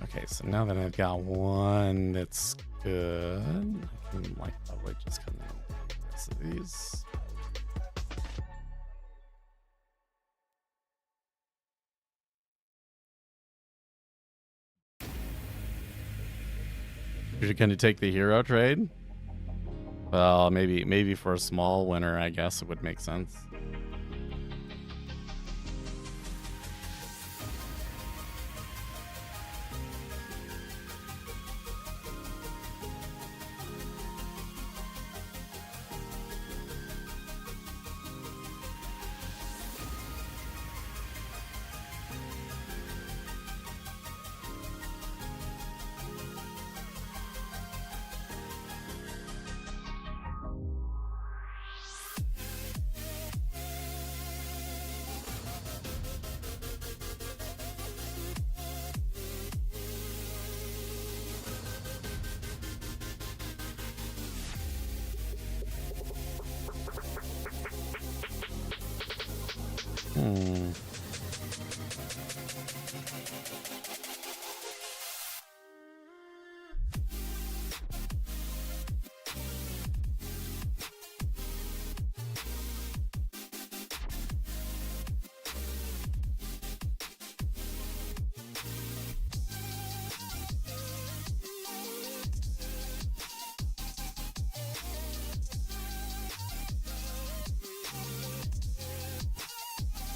Speaker 3: Okay, so now that I've got one that's good, I can like probably just come out with the rest of these. You're gonna take the hero trade? Well, maybe for a small winner, I guess it would make sense.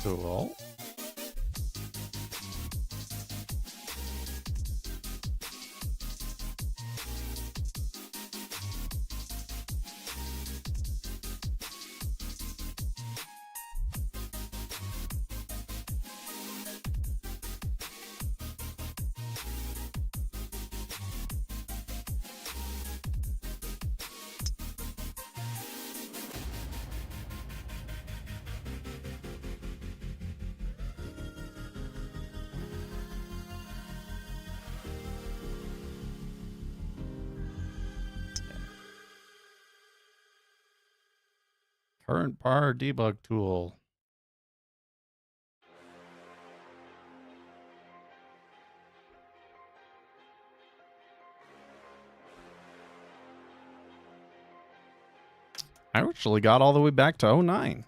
Speaker 3: Cool. Current par debug tool. I actually got all the way back to 09.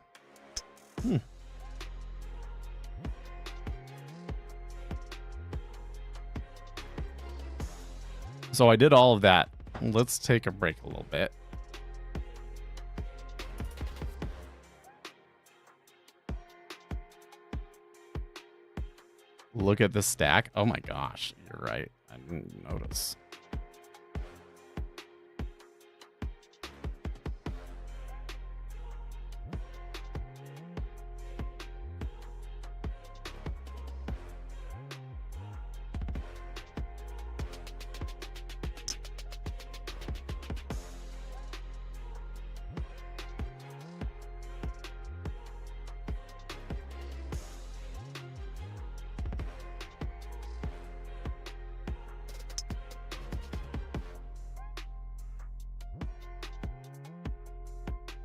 Speaker 3: So I did all of that. Let's take a break a little bit. Look at this stack. Oh my gosh, you're right. I didn't notice.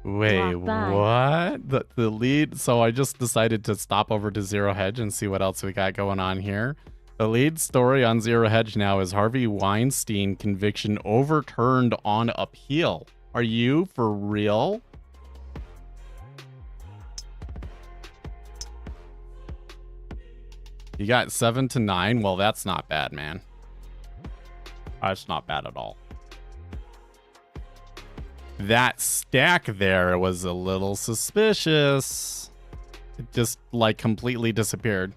Speaker 3: Wait, what? The lead? So I just decided to stop over to Zero Hedge and see what else we got going on here. The lead story on Zero Hedge now is Harvey Weinstein conviction overturned on appeal. Are you for real? You got 7 to 9? Well, that's not bad, man. That's not bad at all. That stack there was a little suspicious. It just like completely disappeared.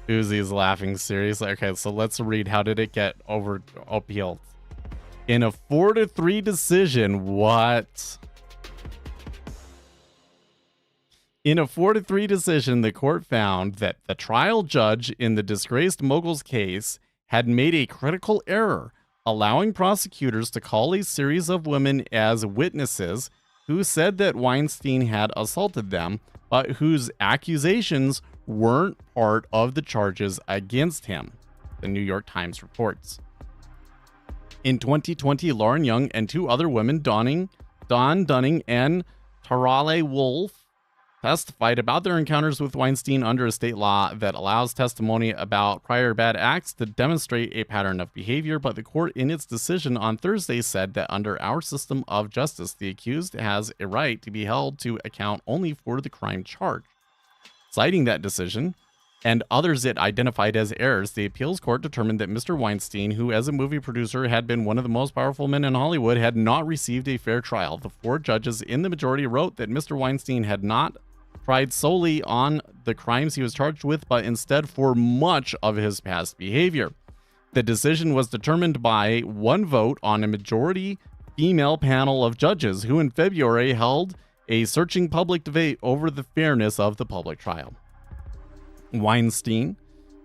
Speaker 3: Uzi's laughing seriously. Okay, so let's read. How did it get over appealed? In a 4-3 decision. What? In a 4-3 decision, the court found that the trial judge in the disgraced mogul's case had made a critical error, allowing prosecutors to call a series of women as witnesses who said that Weinstein had assaulted them, but whose accusations weren't part of the charges against him, the New York Times reports. In 2020, Lauren Young and two other women, Dawn Dunning and Tarale Wolf, testified about their encounters with Weinstein under a state law that allows testimony about prior bad acts to demonstrate a pattern of behavior, but the court in its decision on Thursday said that under our system of justice, the accused has a right to be held to account only for the crime charged. Citing that decision, and others it identified as errors, the appeals court determined that Mr. Weinstein, who as a movie producer had been one of the most powerful men in Hollywood, had not received a fair trial. The 4 judges in the majority wrote that Mr. Weinstein had not tried solely on the crimes he was charged with, but instead for much of his past behavior. The decision was determined by 1 vote on a majority female panel of judges who in February held a searching public debate over the fairness of the public trial. Weinstein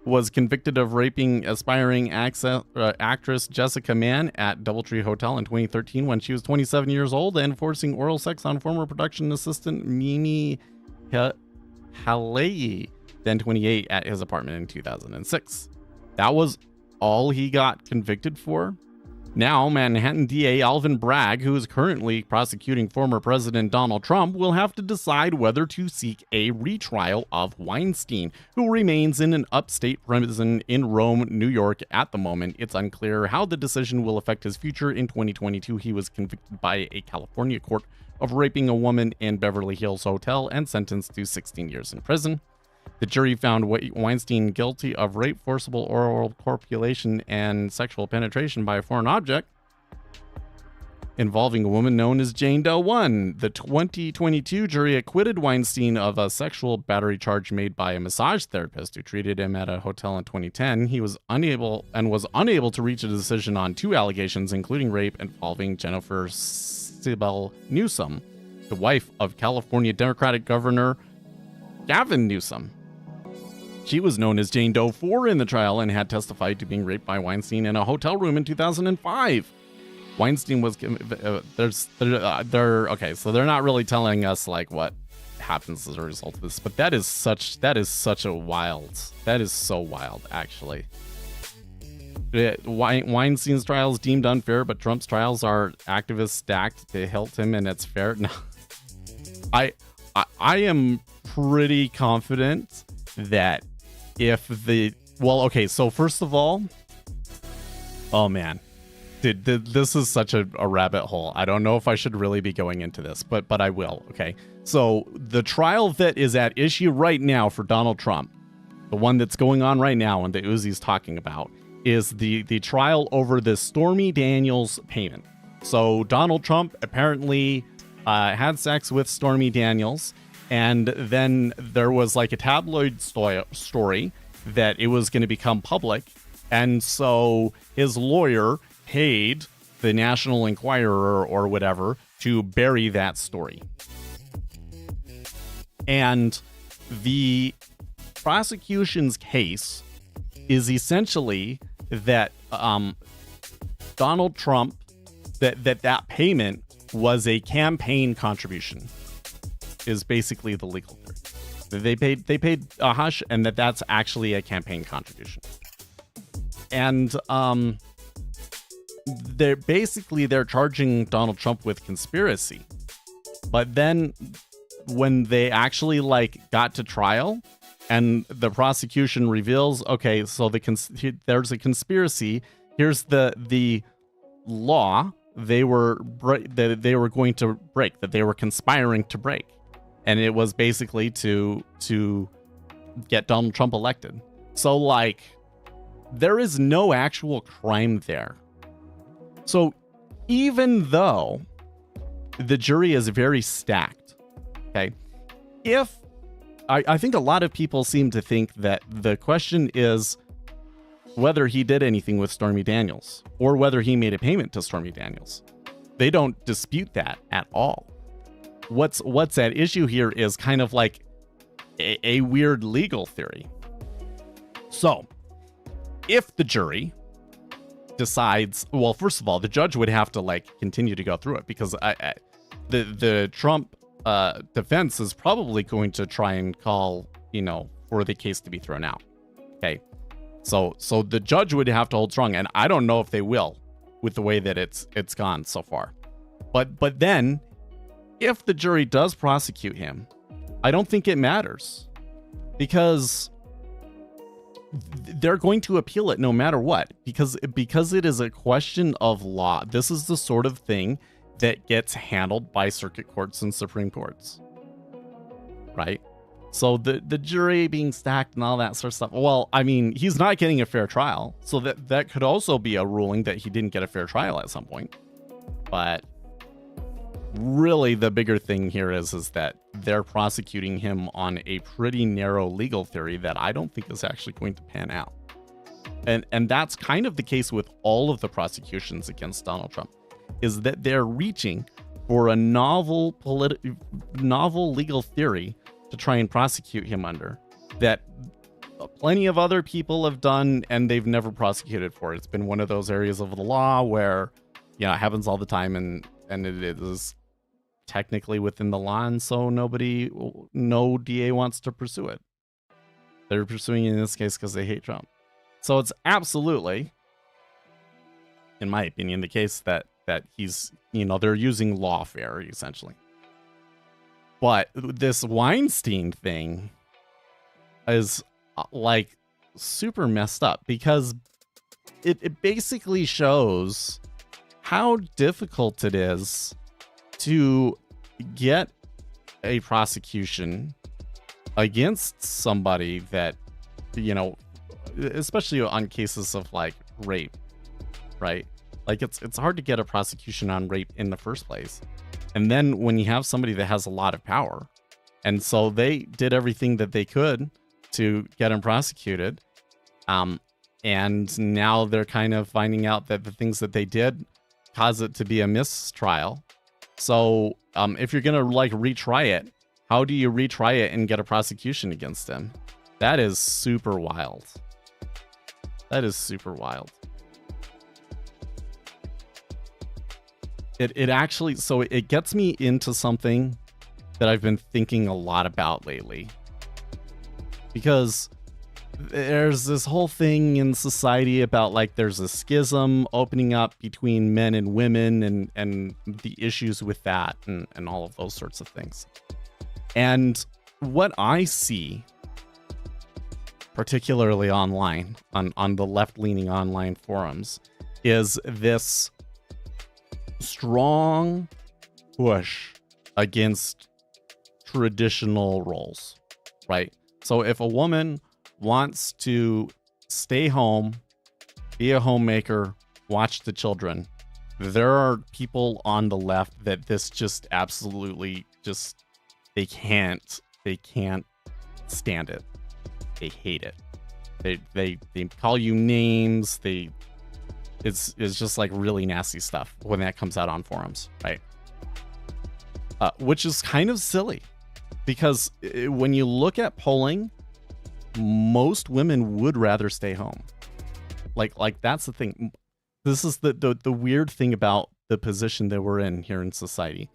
Speaker 3: was convicted of raping aspiring actress Jessica Mann at Doubletree Hotel in 2013 when she was 27 years old and forcing oral sex on former production assistant Mimi Halei, then 28, at his apartment in 2006. That was all he got convicted for? Now, Manhattan DA Alvin Bragg, who is currently prosecuting former President Donald Trump, will have to decide whether to seek a retrial of Weinstein, who remains in an upstate prison in Rome, New York at the moment. It's unclear how the decision will affect his future. In 2022, he was convicted by a California court of raping a woman in Beverly Hills Hotel and sentenced to 16 years in prison. The jury found Weinstein guilty of rape, forcible oral copulation, and sexual penetration by a foreign object involving a woman known as Jane Doe 1. The 2022 jury acquitted Weinstein of a sexual battery charge made by a massage therapist who treated him at a hotel in 2010. He was unable to reach a decision on 2 allegations, including rape, involving Jennifer Sibel Newsom, the wife of California Democratic Governor Gavin Newsom. She was known as Jane Doe 4 in the trial and had testified to being raped by Weinstein in a hotel room in 2005. Weinstein was okay, so they're not really telling us like what happens as a result of this, but that is so wild actually. Weinstein's trial is deemed unfair, but Trump's trials are activists stacked to help him, and it's fair. No, I am pretty confident that so first of all, oh man, dude, this is such a rabbit hole. I don't know if I should really be going into this, but I will. Okay, so the trial that is at issue right now for Donald Trump, the one that's going on right now and that Uzi's talking about, is the trial over the Stormy Daniels payment. So Donald Trump apparently had sex with Stormy Daniels, and then there was like a tabloid story that it was going to become public, and so his lawyer paid the National Enquirer or whatever to bury that story. And the prosecution's case is essentially that Donald Trump, that payment was a campaign contribution, is basically the legal theory. They paid a hush, and that's actually a campaign contribution. And they're charging Donald Trump with conspiracy. But then when they actually got to trial and the prosecution reveals, okay, so there's a conspiracy. Here's the law they were going to break, that they were conspiring to break. And it was basically to get Donald Trump elected. So there is no actual crime there. So even though the jury is very stacked, okay, I think a lot of people seem to think that the question is whether he did anything with Stormy Daniels or whether he made a payment to Stormy Daniels. They don't dispute that at all. What's at issue here is kind of a weird legal theory. So, if the jury decides, well, first of all, the judge would have to like continue to go through it, because the Trump defense is probably going to try and call, for the case to be thrown out. Okay. So the judge would have to hold strong, and I don't know if they will with the way that it's gone so far. But then if the jury does prosecute him, I don't think it matters, because they're going to appeal it no matter what, because it is a question of law. This is the sort of thing that gets handled by circuit courts and Supreme Courts, right? So the jury being stacked and all that sort of stuff. Well, I mean, he's not getting a fair trial, so that could also be a ruling that he didn't get a fair trial at some point. But really, the bigger thing here is that they're prosecuting him on a pretty narrow legal theory that I don't think is actually going to pan out. And that's kind of the case with all of the prosecutions against Donald Trump, is that they're reaching for a novel legal theory to try and prosecute him under, that plenty of other people have done and they've never prosecuted for. It's been one of those areas of the law where, it happens all the time, and it is technically within the law, and so no DA wants to pursue it. They're pursuing it in this case because they hate Trump. So it's absolutely, in my opinion, the case that he's, they're using lawfare, essentially. But this Weinstein thing is like super messed up, because it basically shows how difficult it is to get a prosecution against somebody that, especially on cases of like rape, right? Like it's hard to get a prosecution on rape in the first place. And then when you have somebody that has a lot of power, and so they did everything that they could to get him prosecuted, and now they're kind of finding out that the things that they did cause it to be a mistrial. So if you're gonna like retry it, how do you retry it and get a prosecution against him? That is super wild. That is super wild. It actually, so it gets me into something that I've been thinking a lot about lately, because there's this whole thing in society about like there's a schism opening up between men and women, and the issues with that, and all of those sorts of things. And what I see, particularly online, on the left-leaning online forums, is this strong push against traditional roles, right? So if a woman wants to stay home, be a homemaker, watch the children, there are people on the left that this just absolutely just, they can't stand it. They hate it. They call you names. It's just like really nasty stuff when that comes out on forums, right? Which is kind of silly, because when you look at polling, most women would rather stay home. Like that's the thing. This is the weird thing about the position that we're in here in society,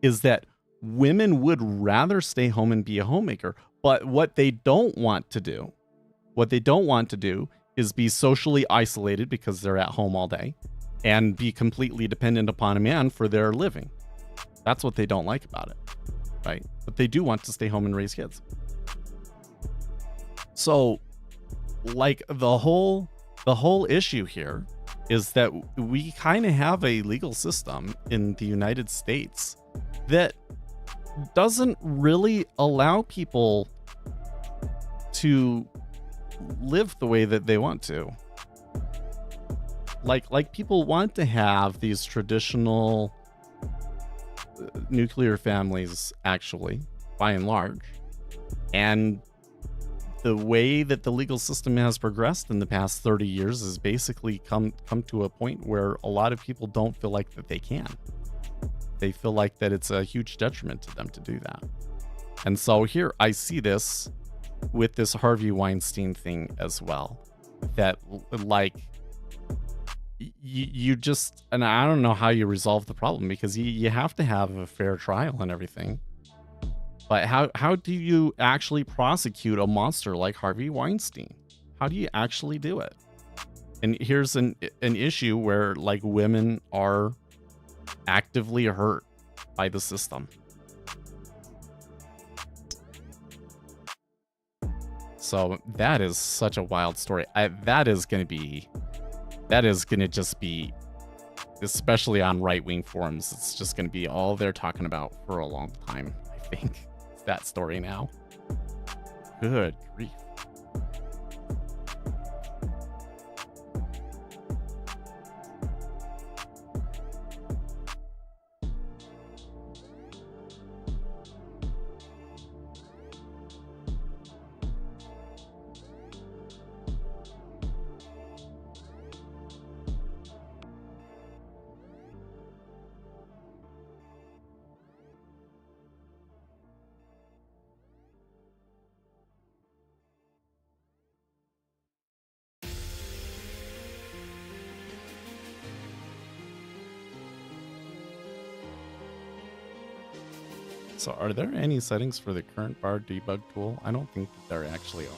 Speaker 3: is that women would rather stay home and be a homemaker. But what they don't want to do is be socially isolated because they're at home all day and be completely dependent upon a man for their living. That's what they don't like about it, right? But they do want to stay home and raise kids. So, like, the whole issue here is that we kind of have a legal system in the United States that doesn't really allow people to live the way that they want to. Like people want to have these traditional nuclear families, actually, by and large. And the way that the legal system has progressed in the past 30 years has basically come to a point where a lot of people don't feel like that they can. They feel like that it's a huge detriment to them to do that. And so here I see this with this Harvey Weinstein thing as well. That like you just, and I don't know how you resolve the problem, because you have to have a fair trial and everything. But how do you actually prosecute a monster like Harvey Weinstein? How do you actually do it? And here's an issue where like women are actively hurt by the system. So that is such a wild story. That is going to just be, especially on right-wing forums, it's just going to be all they're talking about for a long time, I think. It's that story now. Good grief. So are there any settings for the current bar debug tool? I don't think that there actually are.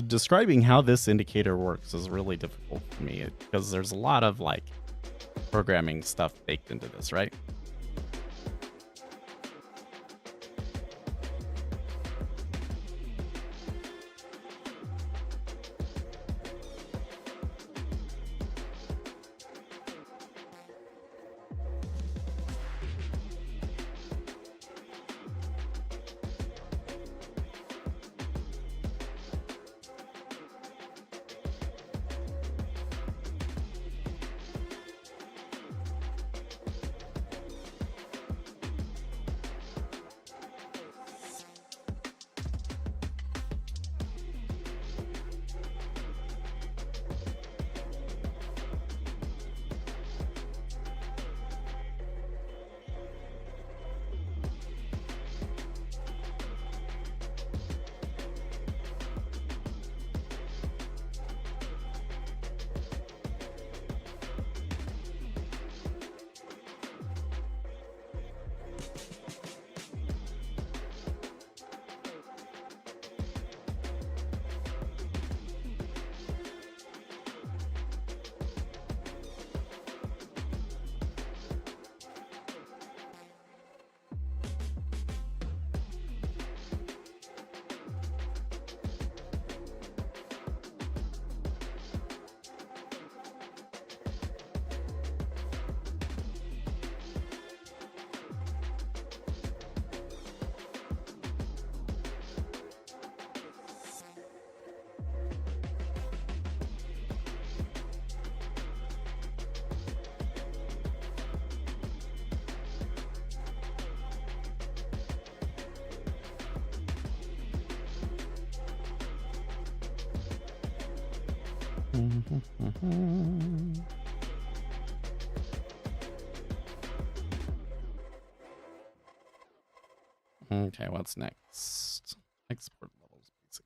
Speaker 3: Describing how this indicator works is really difficult for me, because there's a lot of like programming stuff baked into this, right? Okay, what's next? Export levels, basic.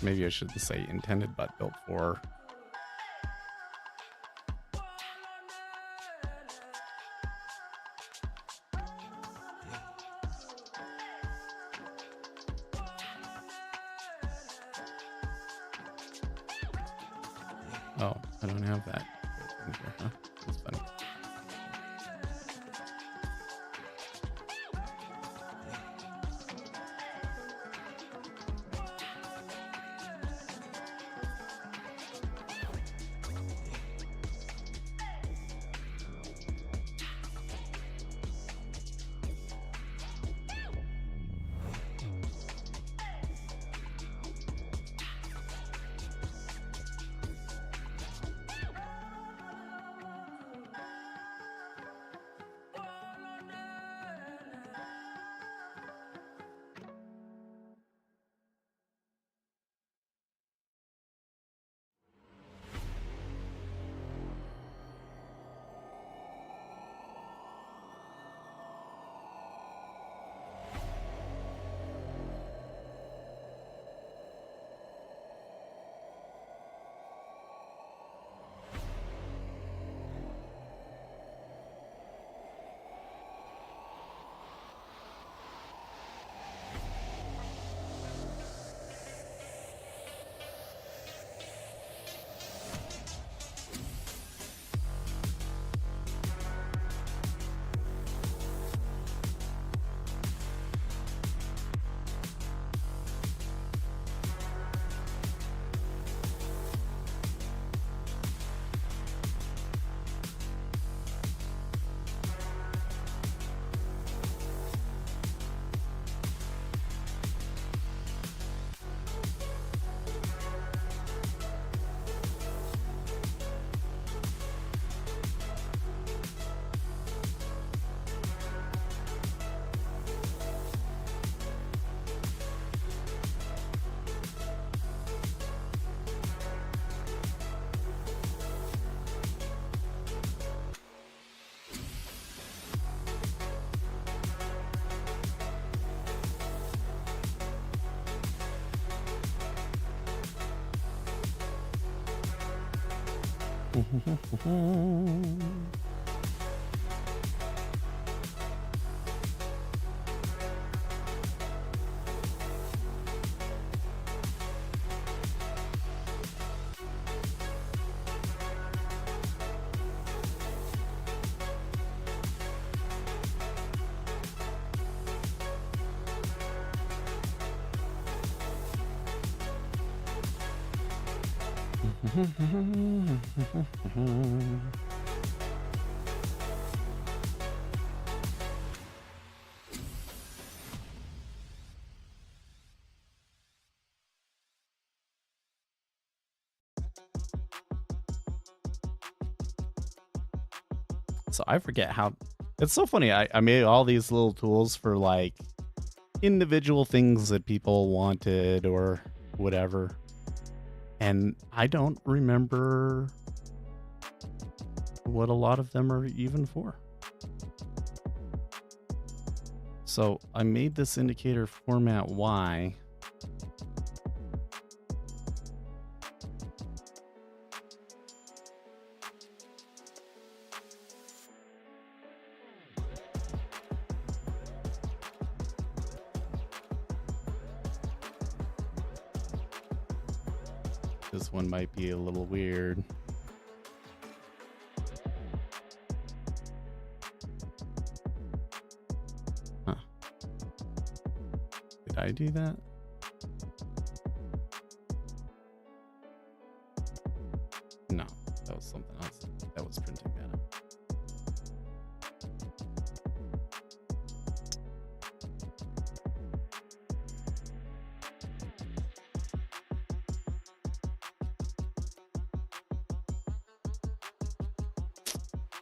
Speaker 3: Maybe I shouldn't say intended but built for. Oh, I don't have that in here, huh? That's funny. So I forget how It's so funny. I made all these little tools for like individual things that people wanted or whatever. And I don't remember what a lot of them are even for. So I made this indicator format Y. This one might be a little weird. Huh. Did I do that? No, that was something else. That was printing that up.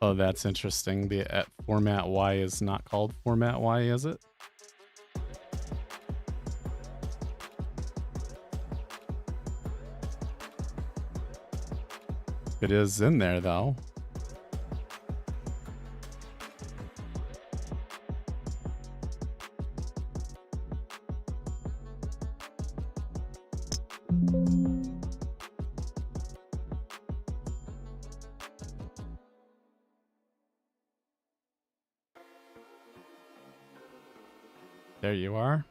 Speaker 3: Oh, that's interesting. The format Y is not called format Y, is it? It is in there, though. There you are.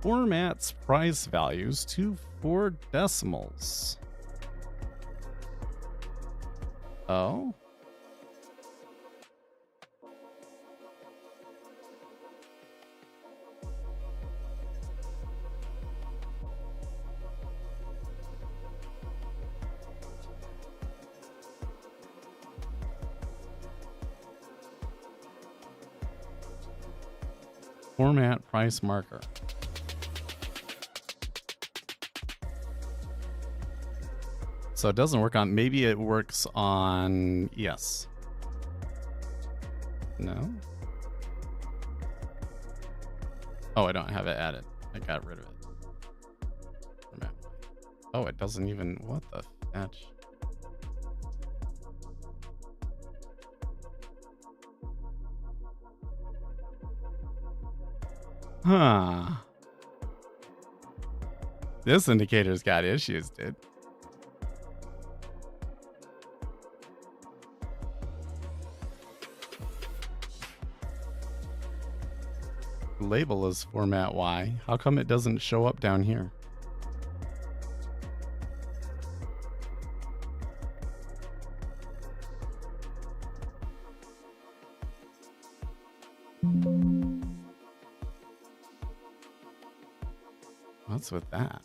Speaker 3: Formats price values to 4 decimals. Oh. Format price marker. So it doesn't work on, maybe it works on, yes. No? Oh, I don't have it added. I got rid of it. Format. Oh, it doesn't even, what the fetch? Huh. This indicator's got issues, dude. Label is format Y. How come it doesn't show up down here? What's with that?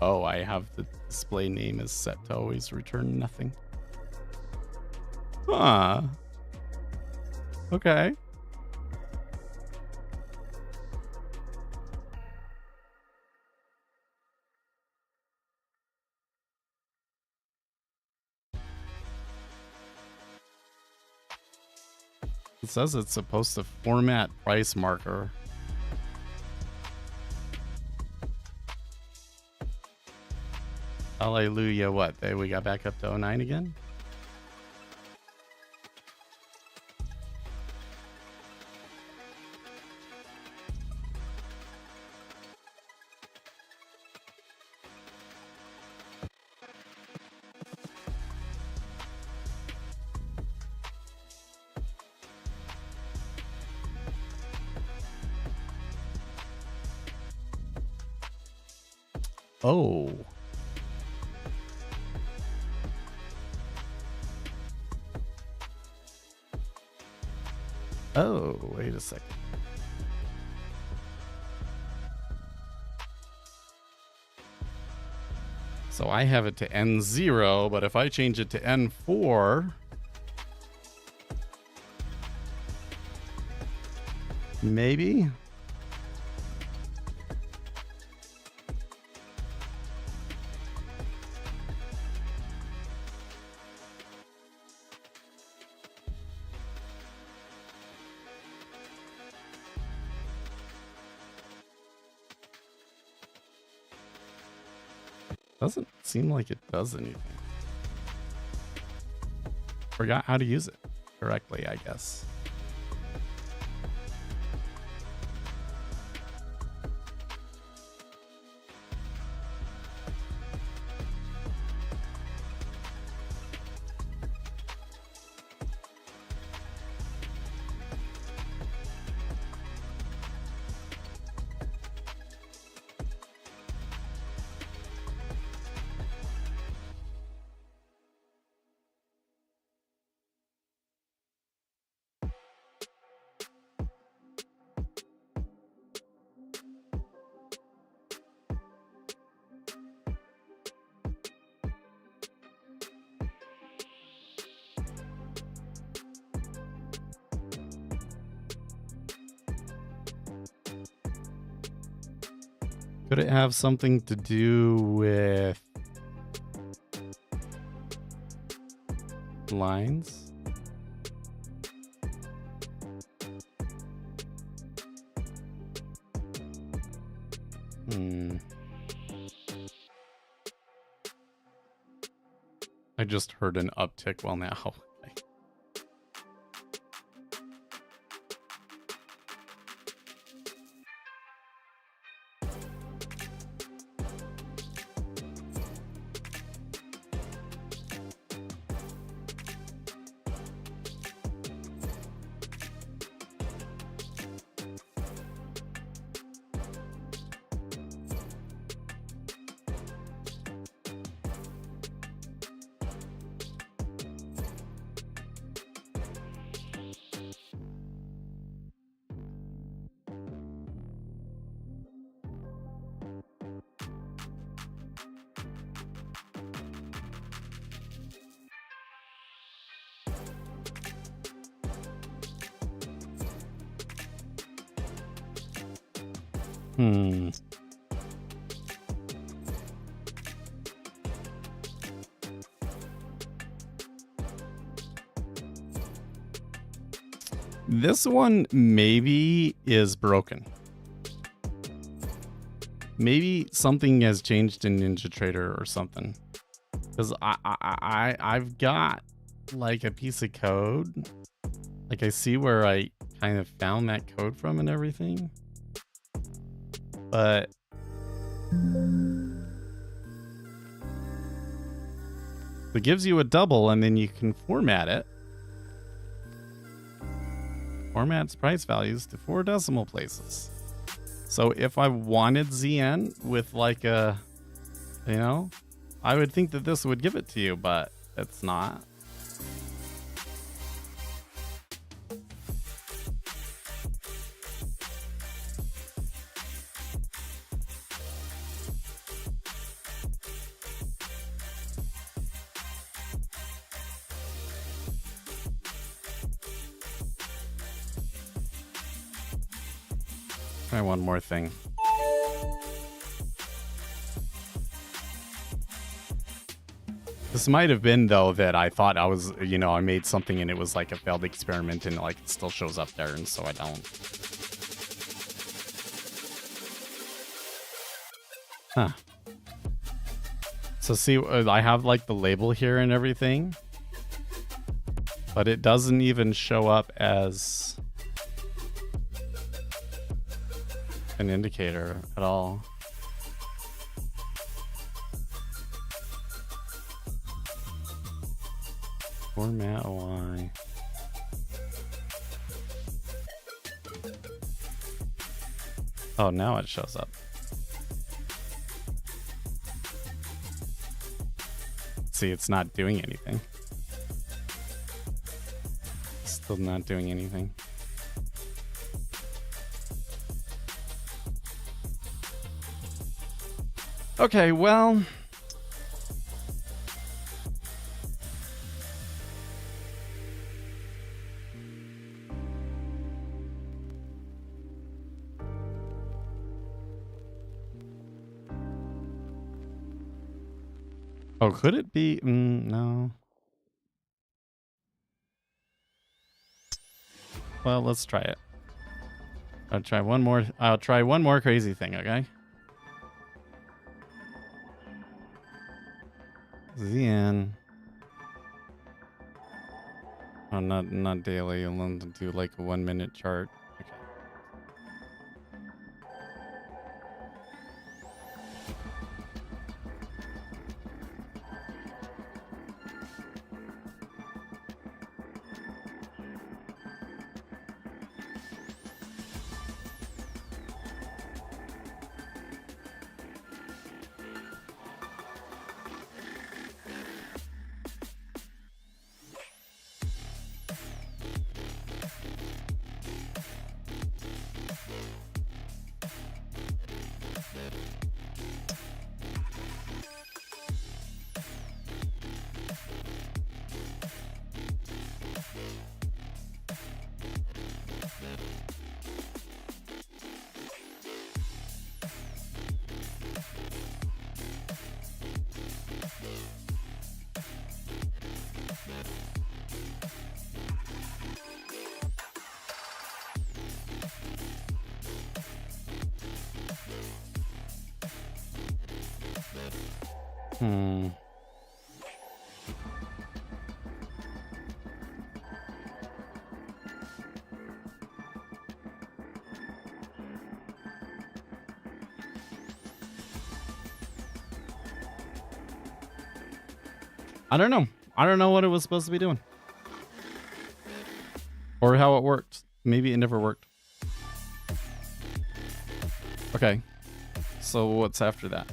Speaker 3: Oh, I have the display name is set to always return nothing. Huh. Okay. It says it's supposed to format price marker. Hallelujah, what? We got back up to 09 again? Oh. Oh, wait a second. So I have it to N0, but if I change it to N4, maybe? Doesn't seem like it does anything. Forgot how to use it correctly, I guess. Could it have something to do with lines? I just heard an uptick. Well, now. Okay. This one maybe is broken. Maybe something has changed in NinjaTrader or something. Because I've got like a piece of code. Like I see where I kind of found that code from and everything. But it gives you a double and then you can format it. Formats price values to 4 decimal places. So if I wanted ZN with like a, you know, I would think that this would give it to you, but it's not. Try one more thing. This might have been, though, that I thought I was, you know, I made something and it was like a failed experiment and like it still shows up there, and so I don't. Huh. So see, I have like the label here and everything, but it doesn't even show up as an indicator at all. Format Y. Oh, now it shows up. See, it's not doing anything. Still not doing anything. Okay, well, Oh, could it be? No. Well, let's try it. I'll try one more crazy thing, okay? Then. Oh, not daily. I'll do like a 1 minute chart. Okay. I don't know. I don't know what it was supposed to be doing. Or how it worked. Maybe it never worked. Okay. So what's after that?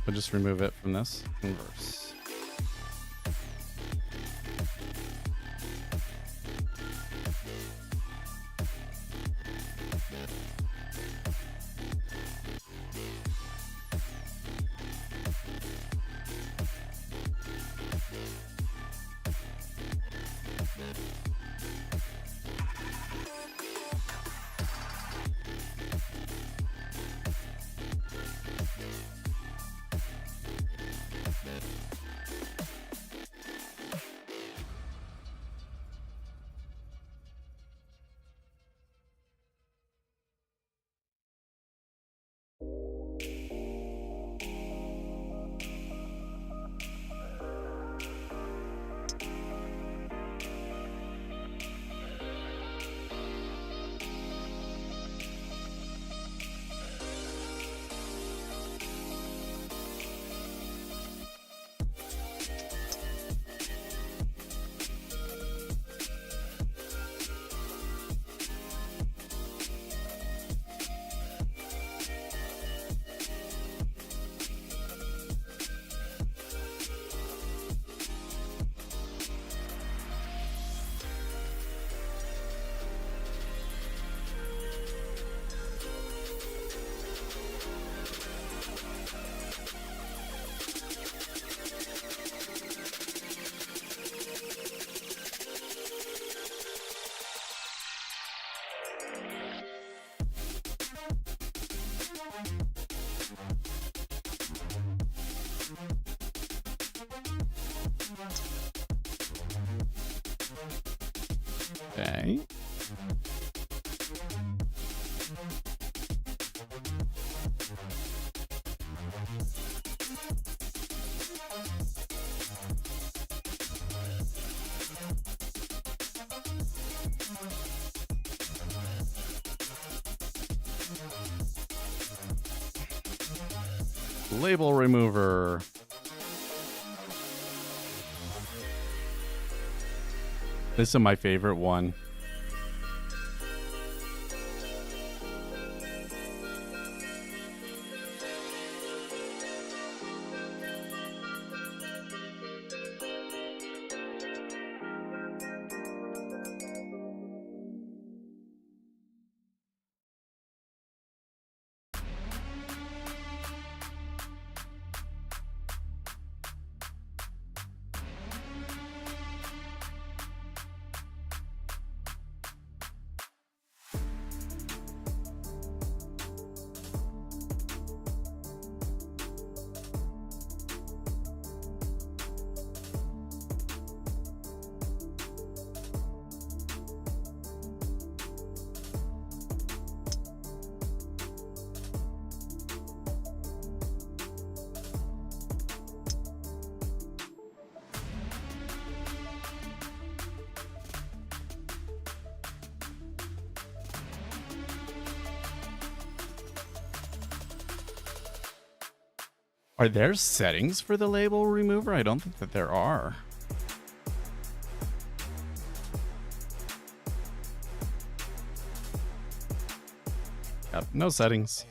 Speaker 3: We'll just remove it from this. Inverse. Okay. Label remover. This is my favorite one. Are there settings for the label remover? I don't think that there are. Yep, no settings.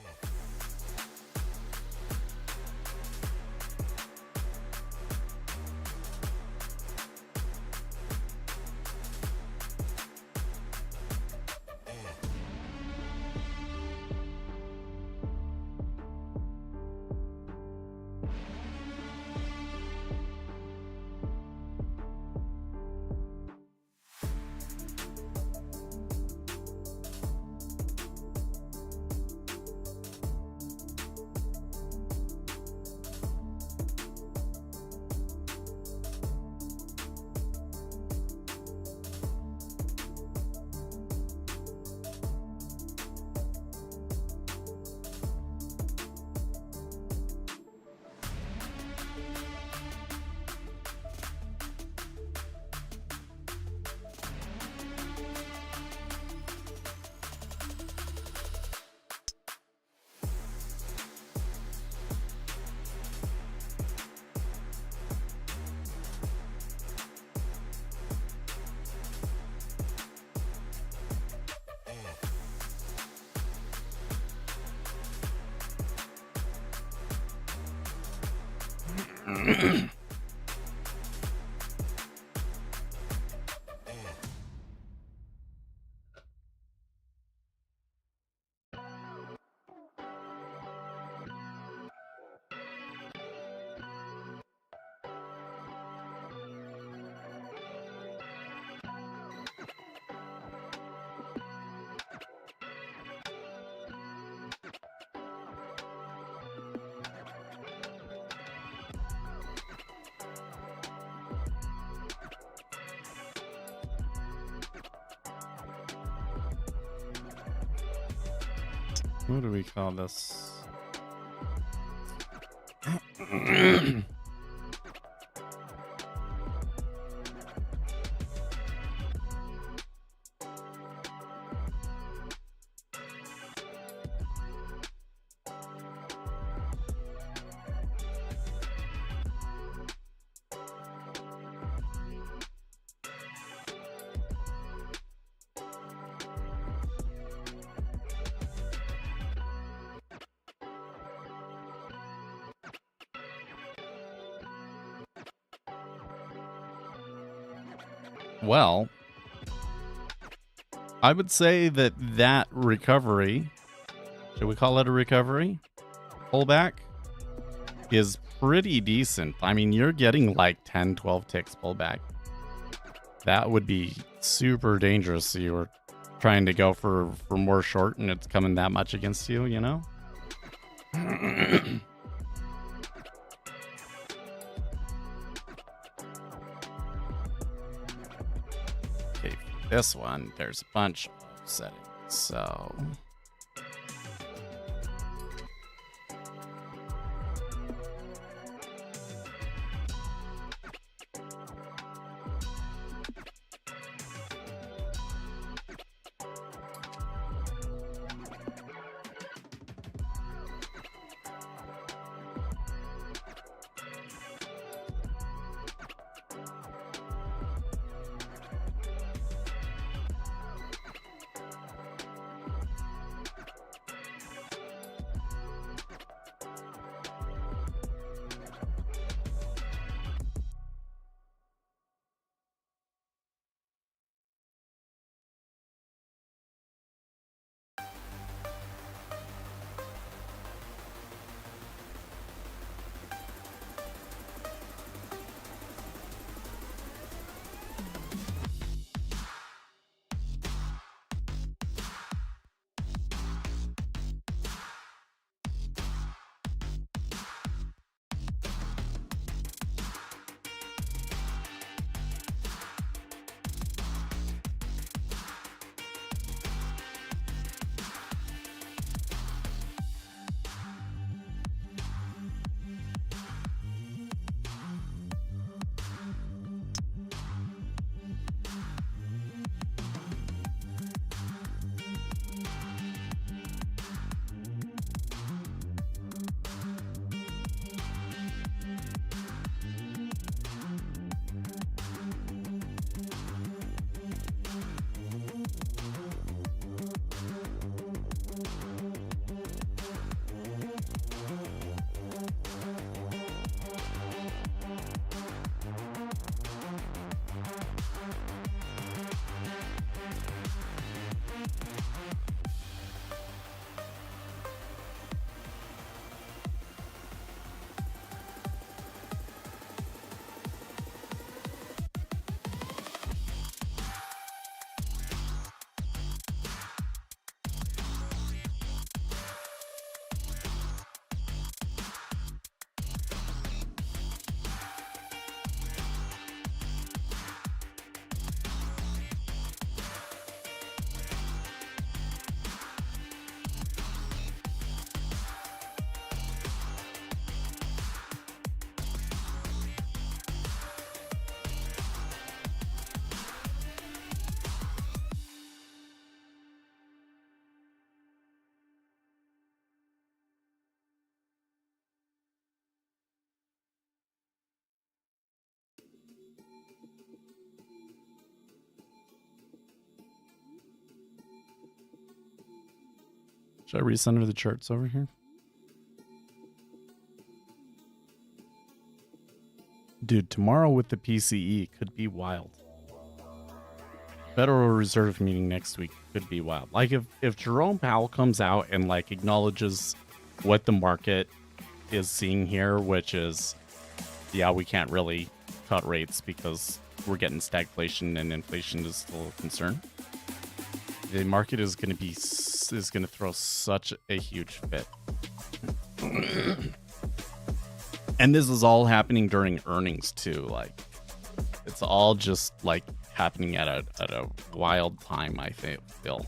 Speaker 3: What do we call this? Well, I would say that that recovery, should we call it a recovery? Pullback is pretty decent. I mean, you're getting like 10, 12 ticks pullback. That would be super dangerous. You were trying to go for more short and it's coming that much against you, you know? Okay, for this one, there's a bunch of settings. So Should I recenter the charts over here? Dude, tomorrow with the PCE could be wild. Federal Reserve meeting next week could be wild. Like if Jerome Powell comes out and like acknowledges what the market is seeing here, which is, yeah, we can't really cut rates because we're getting stagflation and inflation is still a concern. The market is going to throw such a huge fit. And this is all happening during earnings too. Like it's all just like happening at a wild time, I feel.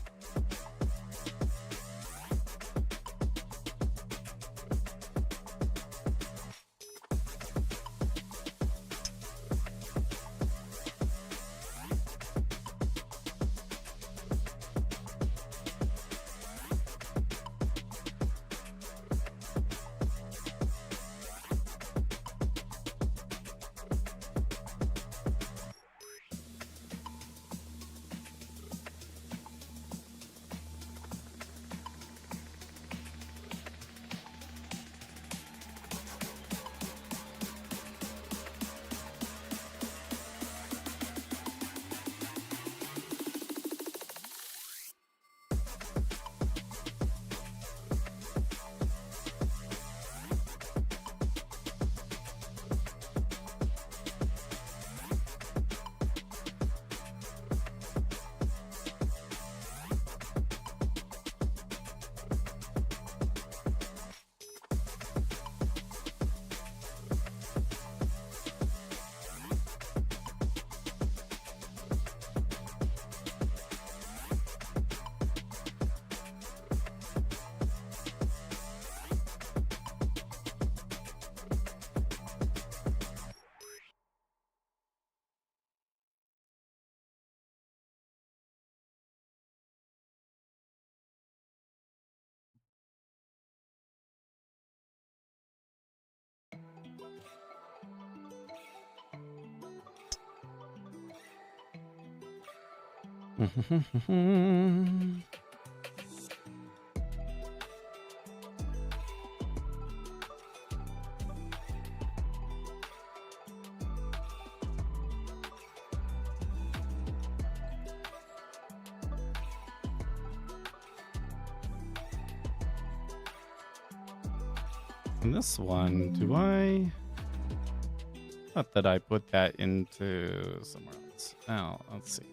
Speaker 3: And this one, do I? Not that I put that into somewhere else. Now, let's see.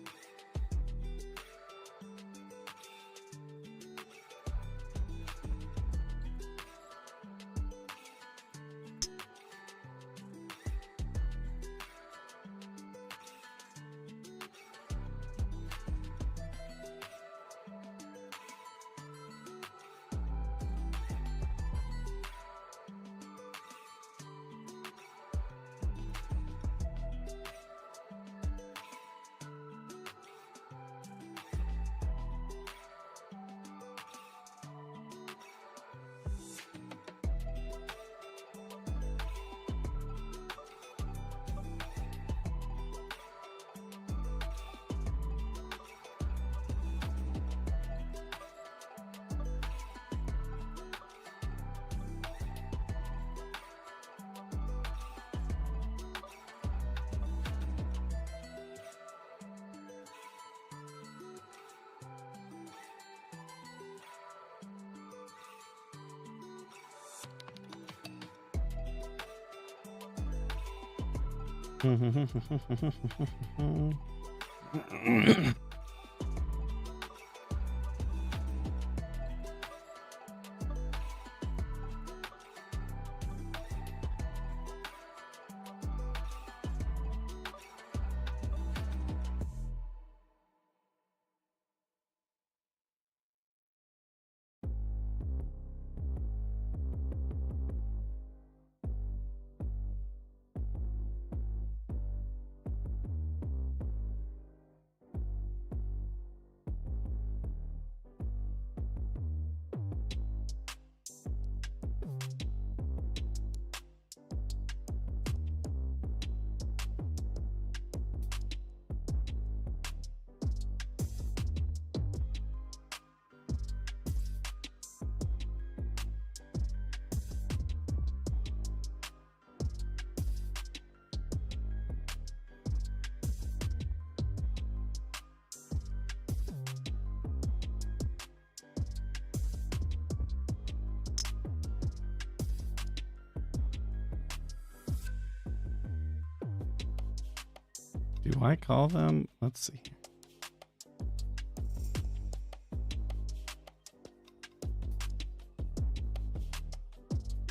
Speaker 3: Do I call them? Let's see.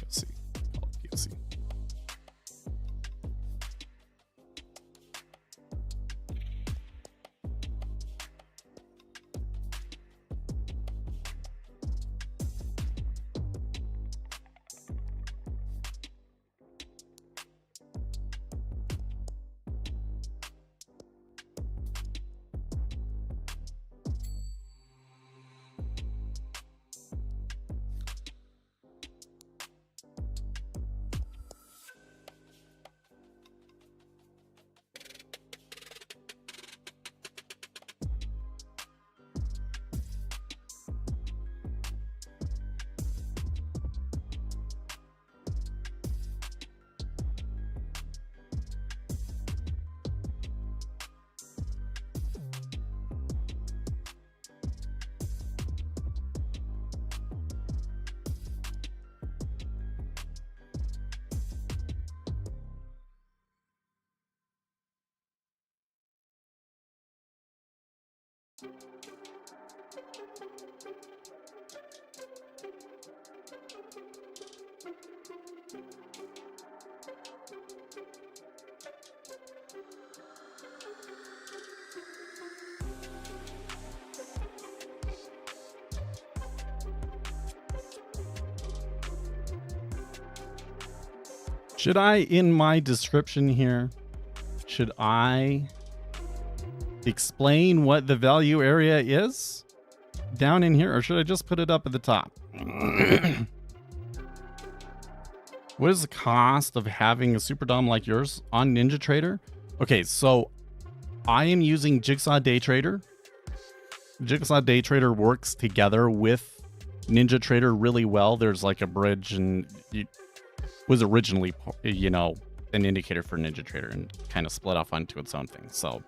Speaker 3: POC. Call it POC. Should I, in my description here, should I explain what the value area is down in here, or should I just put it up at the top? What is the cost of having a super DOM like yours on NinjaTrader? Okay, so I am using Jigsaw Day Trader. Jigsaw Day Trader works together with NinjaTrader really well. There's like a bridge, and it was originally, you know, an indicator for NinjaTrader and kind of split off onto its own thing. So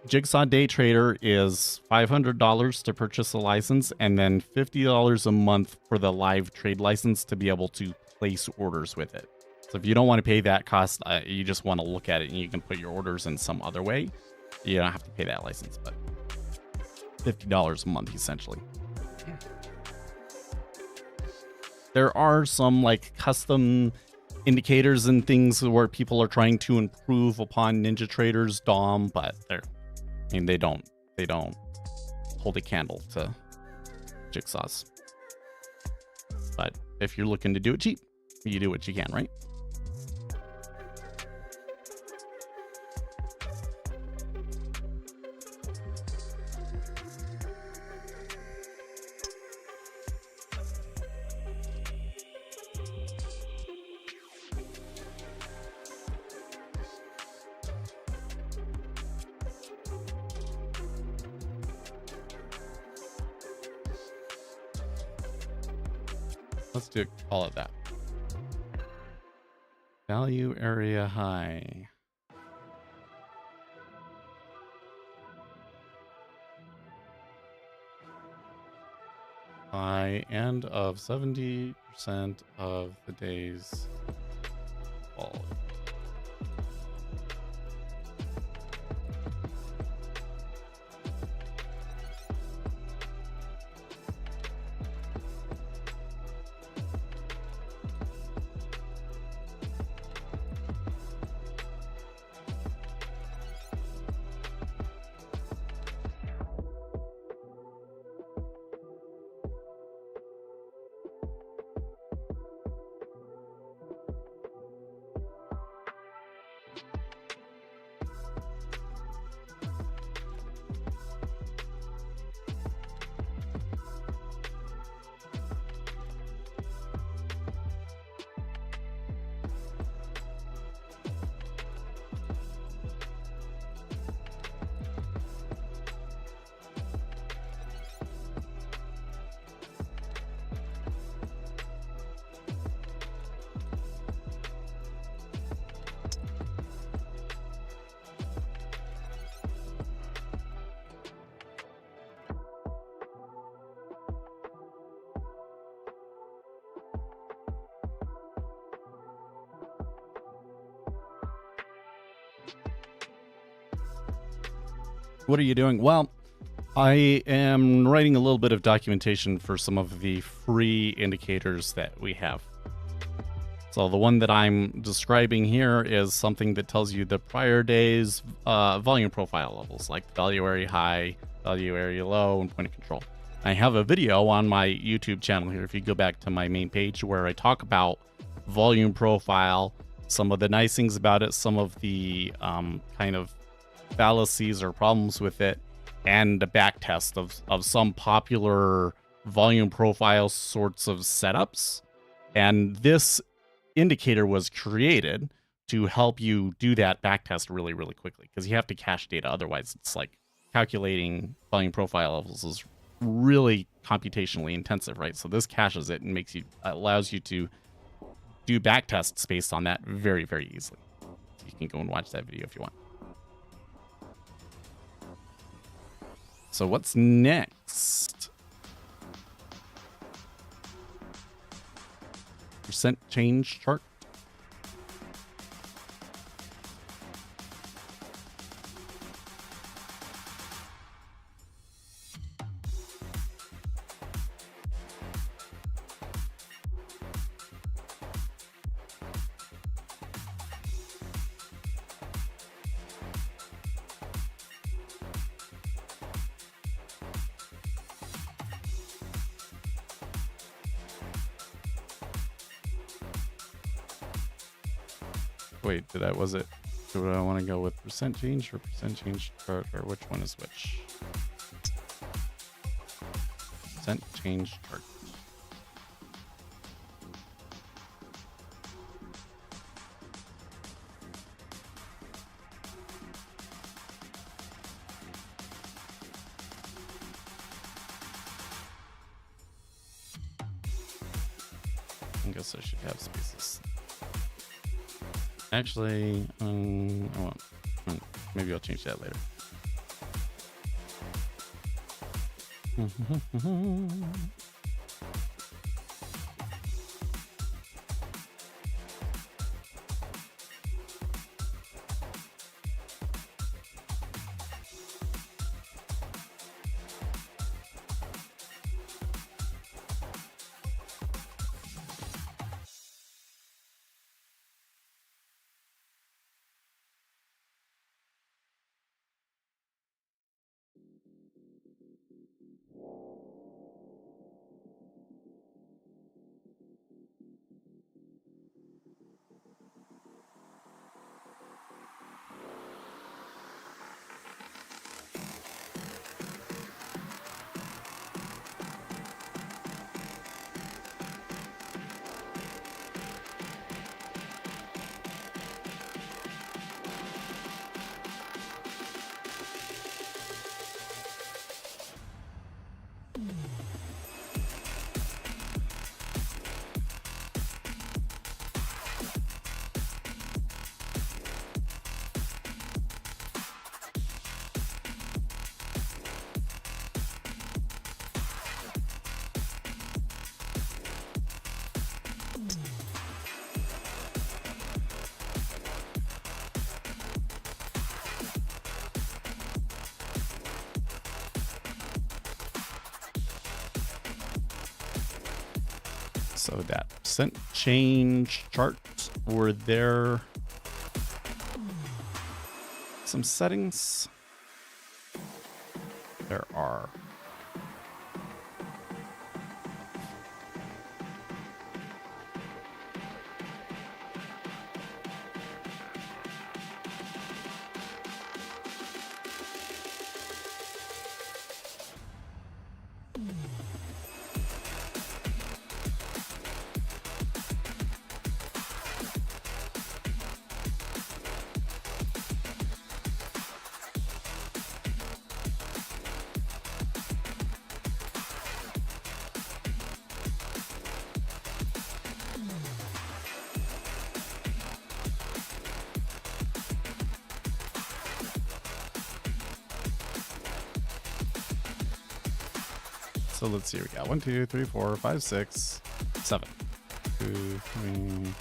Speaker 3: Jigsaw Day Trader is $500 to purchase a license, and then $50 a month for the live trade license to be able to place orders with it. So if you don't want to pay that cost, you just want to look at it and you can put your orders in some other way, you don't have to pay that license, but $50 a month essentially. There are some like custom indicators and things where people are trying to improve upon NinjaTrader's DOM, but they don't hold a candle to Jigsaw's. But if you're looking to do it cheap, you do what you can, right? Let's do all of that. Value area high. By end of 70% of the days following. What are you doing? Well, I am writing a little bit of documentation for some of the free indicators that we have. So the one that I'm describing here is something that tells you the prior day's volume profile levels, like value area high, value area low, and point of control. I have a video on my YouTube channel here, if you go back to my main page, where I talk about volume profile, some of the nice things about it, some of the kind of fallacies or problems with it, and a back test of some popular volume profile sorts of setups. And this indicator was created to help you do that back test really, really quickly, because you have to cache data. Otherwise, it's like calculating volume profile levels is really computationally intensive, right? So this caches it and allows you to do back tests based on that very, very easily. So you can go and watch that video if you want. So what's next? Percent change chart. Wait, do I want to go with percent change or percent change chart, or which one is which? Percent change chart. I guess I should have spaces. Actually, maybe I'll change that later. So that percent change chart, were there some settings? There are. So let's see, we got 1, 2, 3, 4, 5, 6, 7. 2, 3,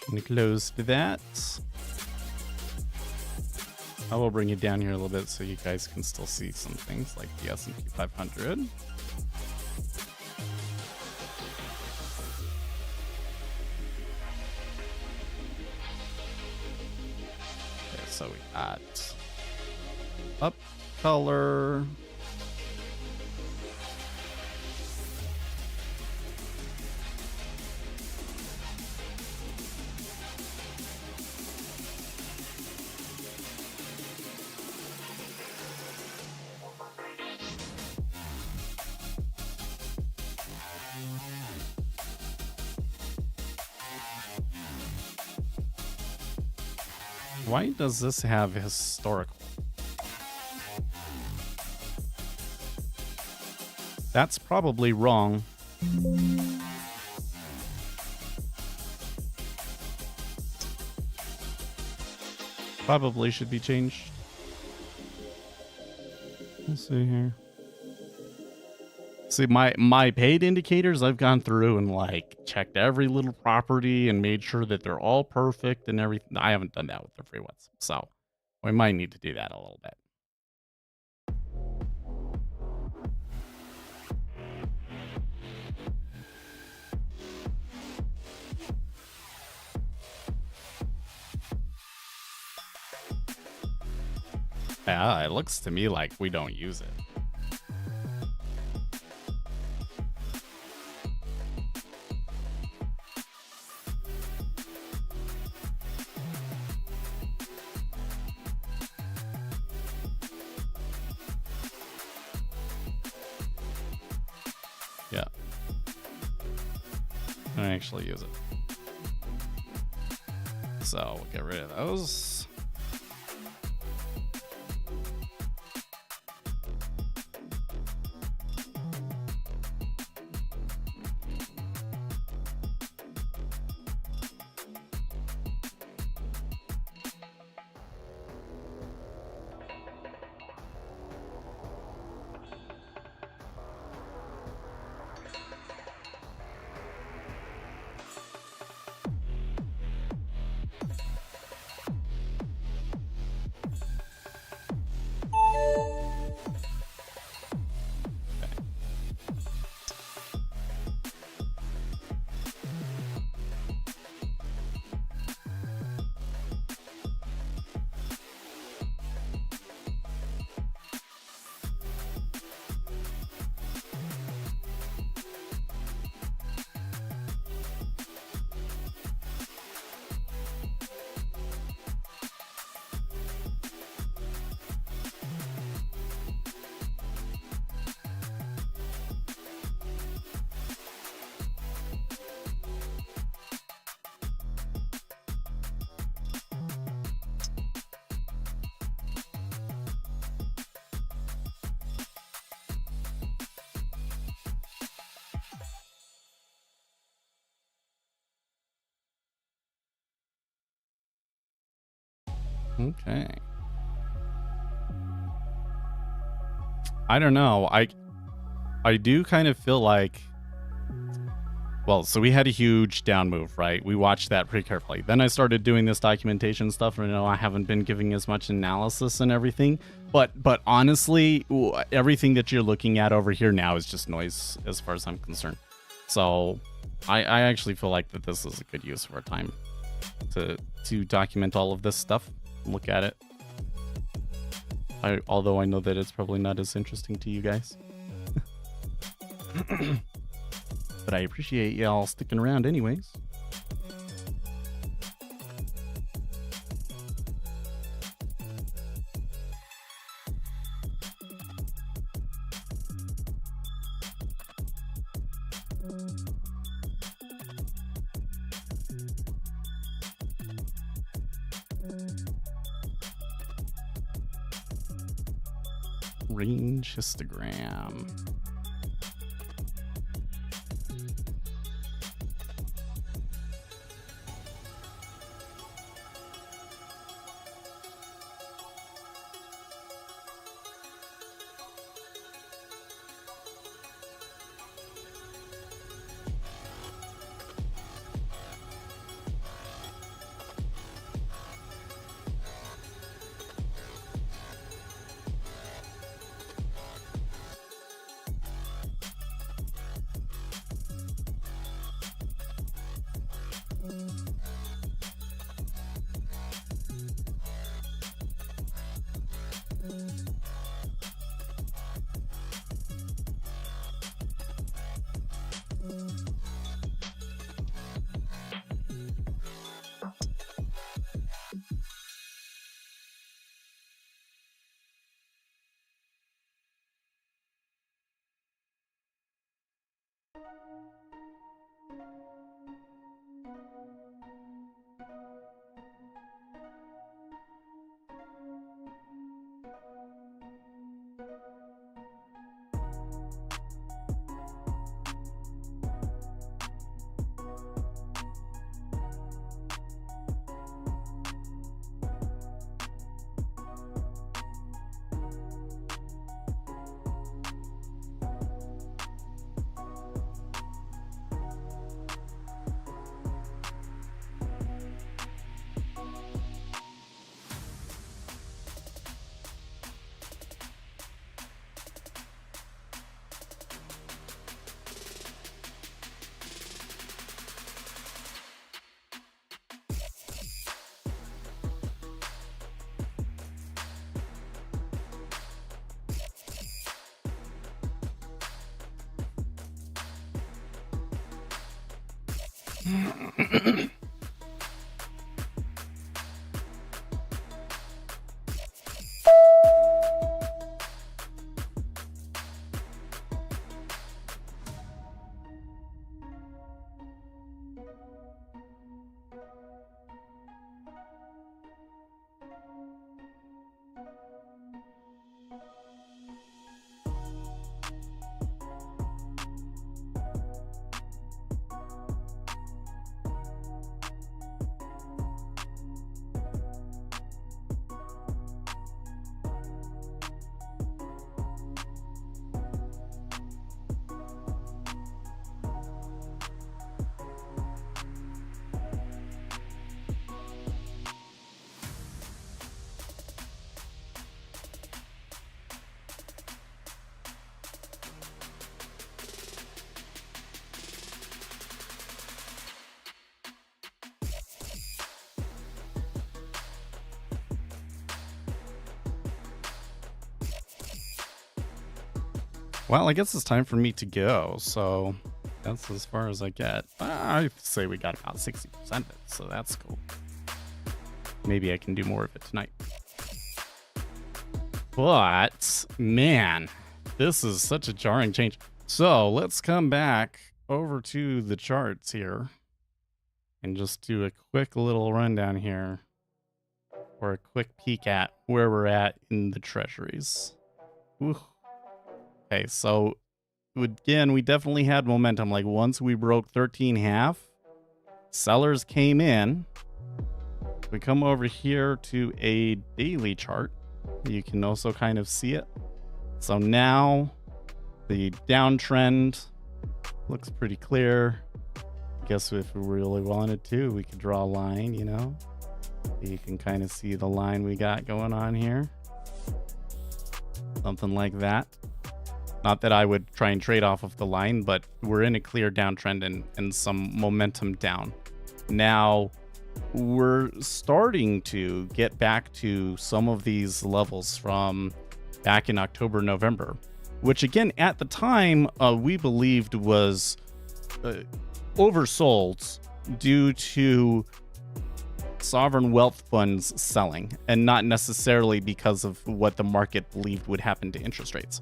Speaker 3: And close to that. I will bring it down here a little bit so you guys can still see some things like the S&P 500. Okay, so we got up color. Why does this have historical? That's probably wrong. Probably should be changed. Let's see here. See, my paid indicators, I've gone through and like checked every little property and made sure that they're all perfect and everything. I haven't done that with the free ones, so we might need to do that a little bit. Yeah, it looks to me like we don't use it. Yeah. I actually use it. So we'll get rid of those. Okay. I don't know. I do kind of feel like, well, so we had a huge down move, right? We watched that pretty carefully. Then I started doing this documentation stuff, and I haven't been giving as much analysis and everything. But honestly, everything that you're looking at over here now is just noise as far as I'm concerned. So I actually feel like that this is a good use of our time to document all of this stuff. Look at it. Although I know that it's probably not as interesting to you guys. But I appreciate y'all sticking around anyways. Range histogram. Well, I guess it's time for me to go, so that's as far as I get. I say we got about 60% of it, so that's cool. Maybe I can do more of it tonight. But, man, this is such a jarring change. So let's come back over to the charts here and just do a quick little rundown here, or a quick peek at where we're at in the treasuries. Ooh. Okay, so again, we definitely had momentum. Like once we broke 13.5, sellers came in. We come over here to a daily chart. You can also kind of see it. So now the downtrend looks pretty clear. I guess if we really wanted to, we could draw a line, you know. You can kind of see the line we got going on here. Something like that. Not that I would try and trade off of the line, but we're in a clear downtrend and some momentum down. Now, we're starting to get back to some of these levels from back in October, November, which again, at the time, we believed was oversold due to sovereign wealth funds selling, and not necessarily because of what the market believed would happen to interest rates.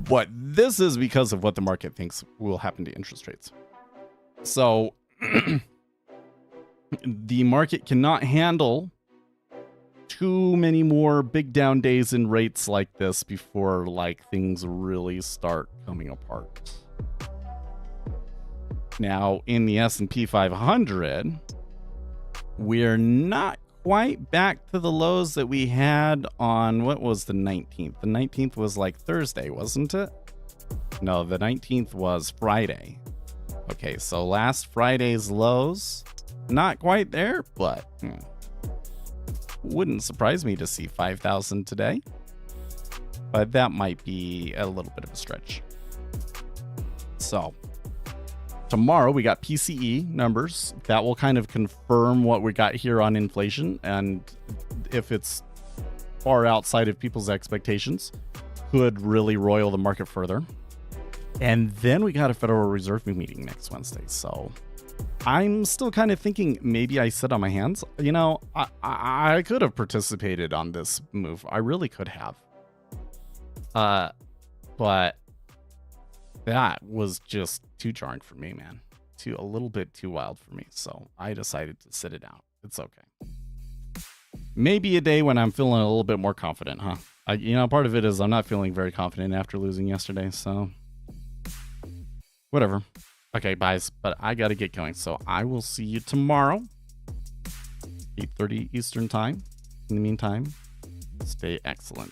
Speaker 3: But this is because of what the market thinks will happen to interest rates. So the market cannot handle too many more big down days in rates like this before like things really start coming apart. Now in the S&P 500, we're not quite back to the lows that we had on, what was the 19th? The 19th was like Thursday, wasn't it? No, the 19th was Friday. Okay, so last Friday's lows, not quite there, but wouldn't surprise me to see 5,000 today. But that might be a little bit of a stretch. So tomorrow we got PCE numbers that will kind of confirm what we got here on inflation, and if it's far outside of people's expectations, could really roil the market further. And then we got a Federal Reserve meeting next Wednesday, so I'm still kind of thinking maybe I sit on my hands. You know, I could have participated on this move. I really could have. But that was just too jarring for me, man. A little bit too wild for me. So I decided to sit it out. It's okay. Maybe a day when I'm feeling a little bit more confident, huh? You know, part of it is I'm not feeling very confident after losing yesterday, so whatever. Okay, guys, but I got to get going. So I will see you tomorrow, 8:30 Eastern time. In the meantime, stay excellent.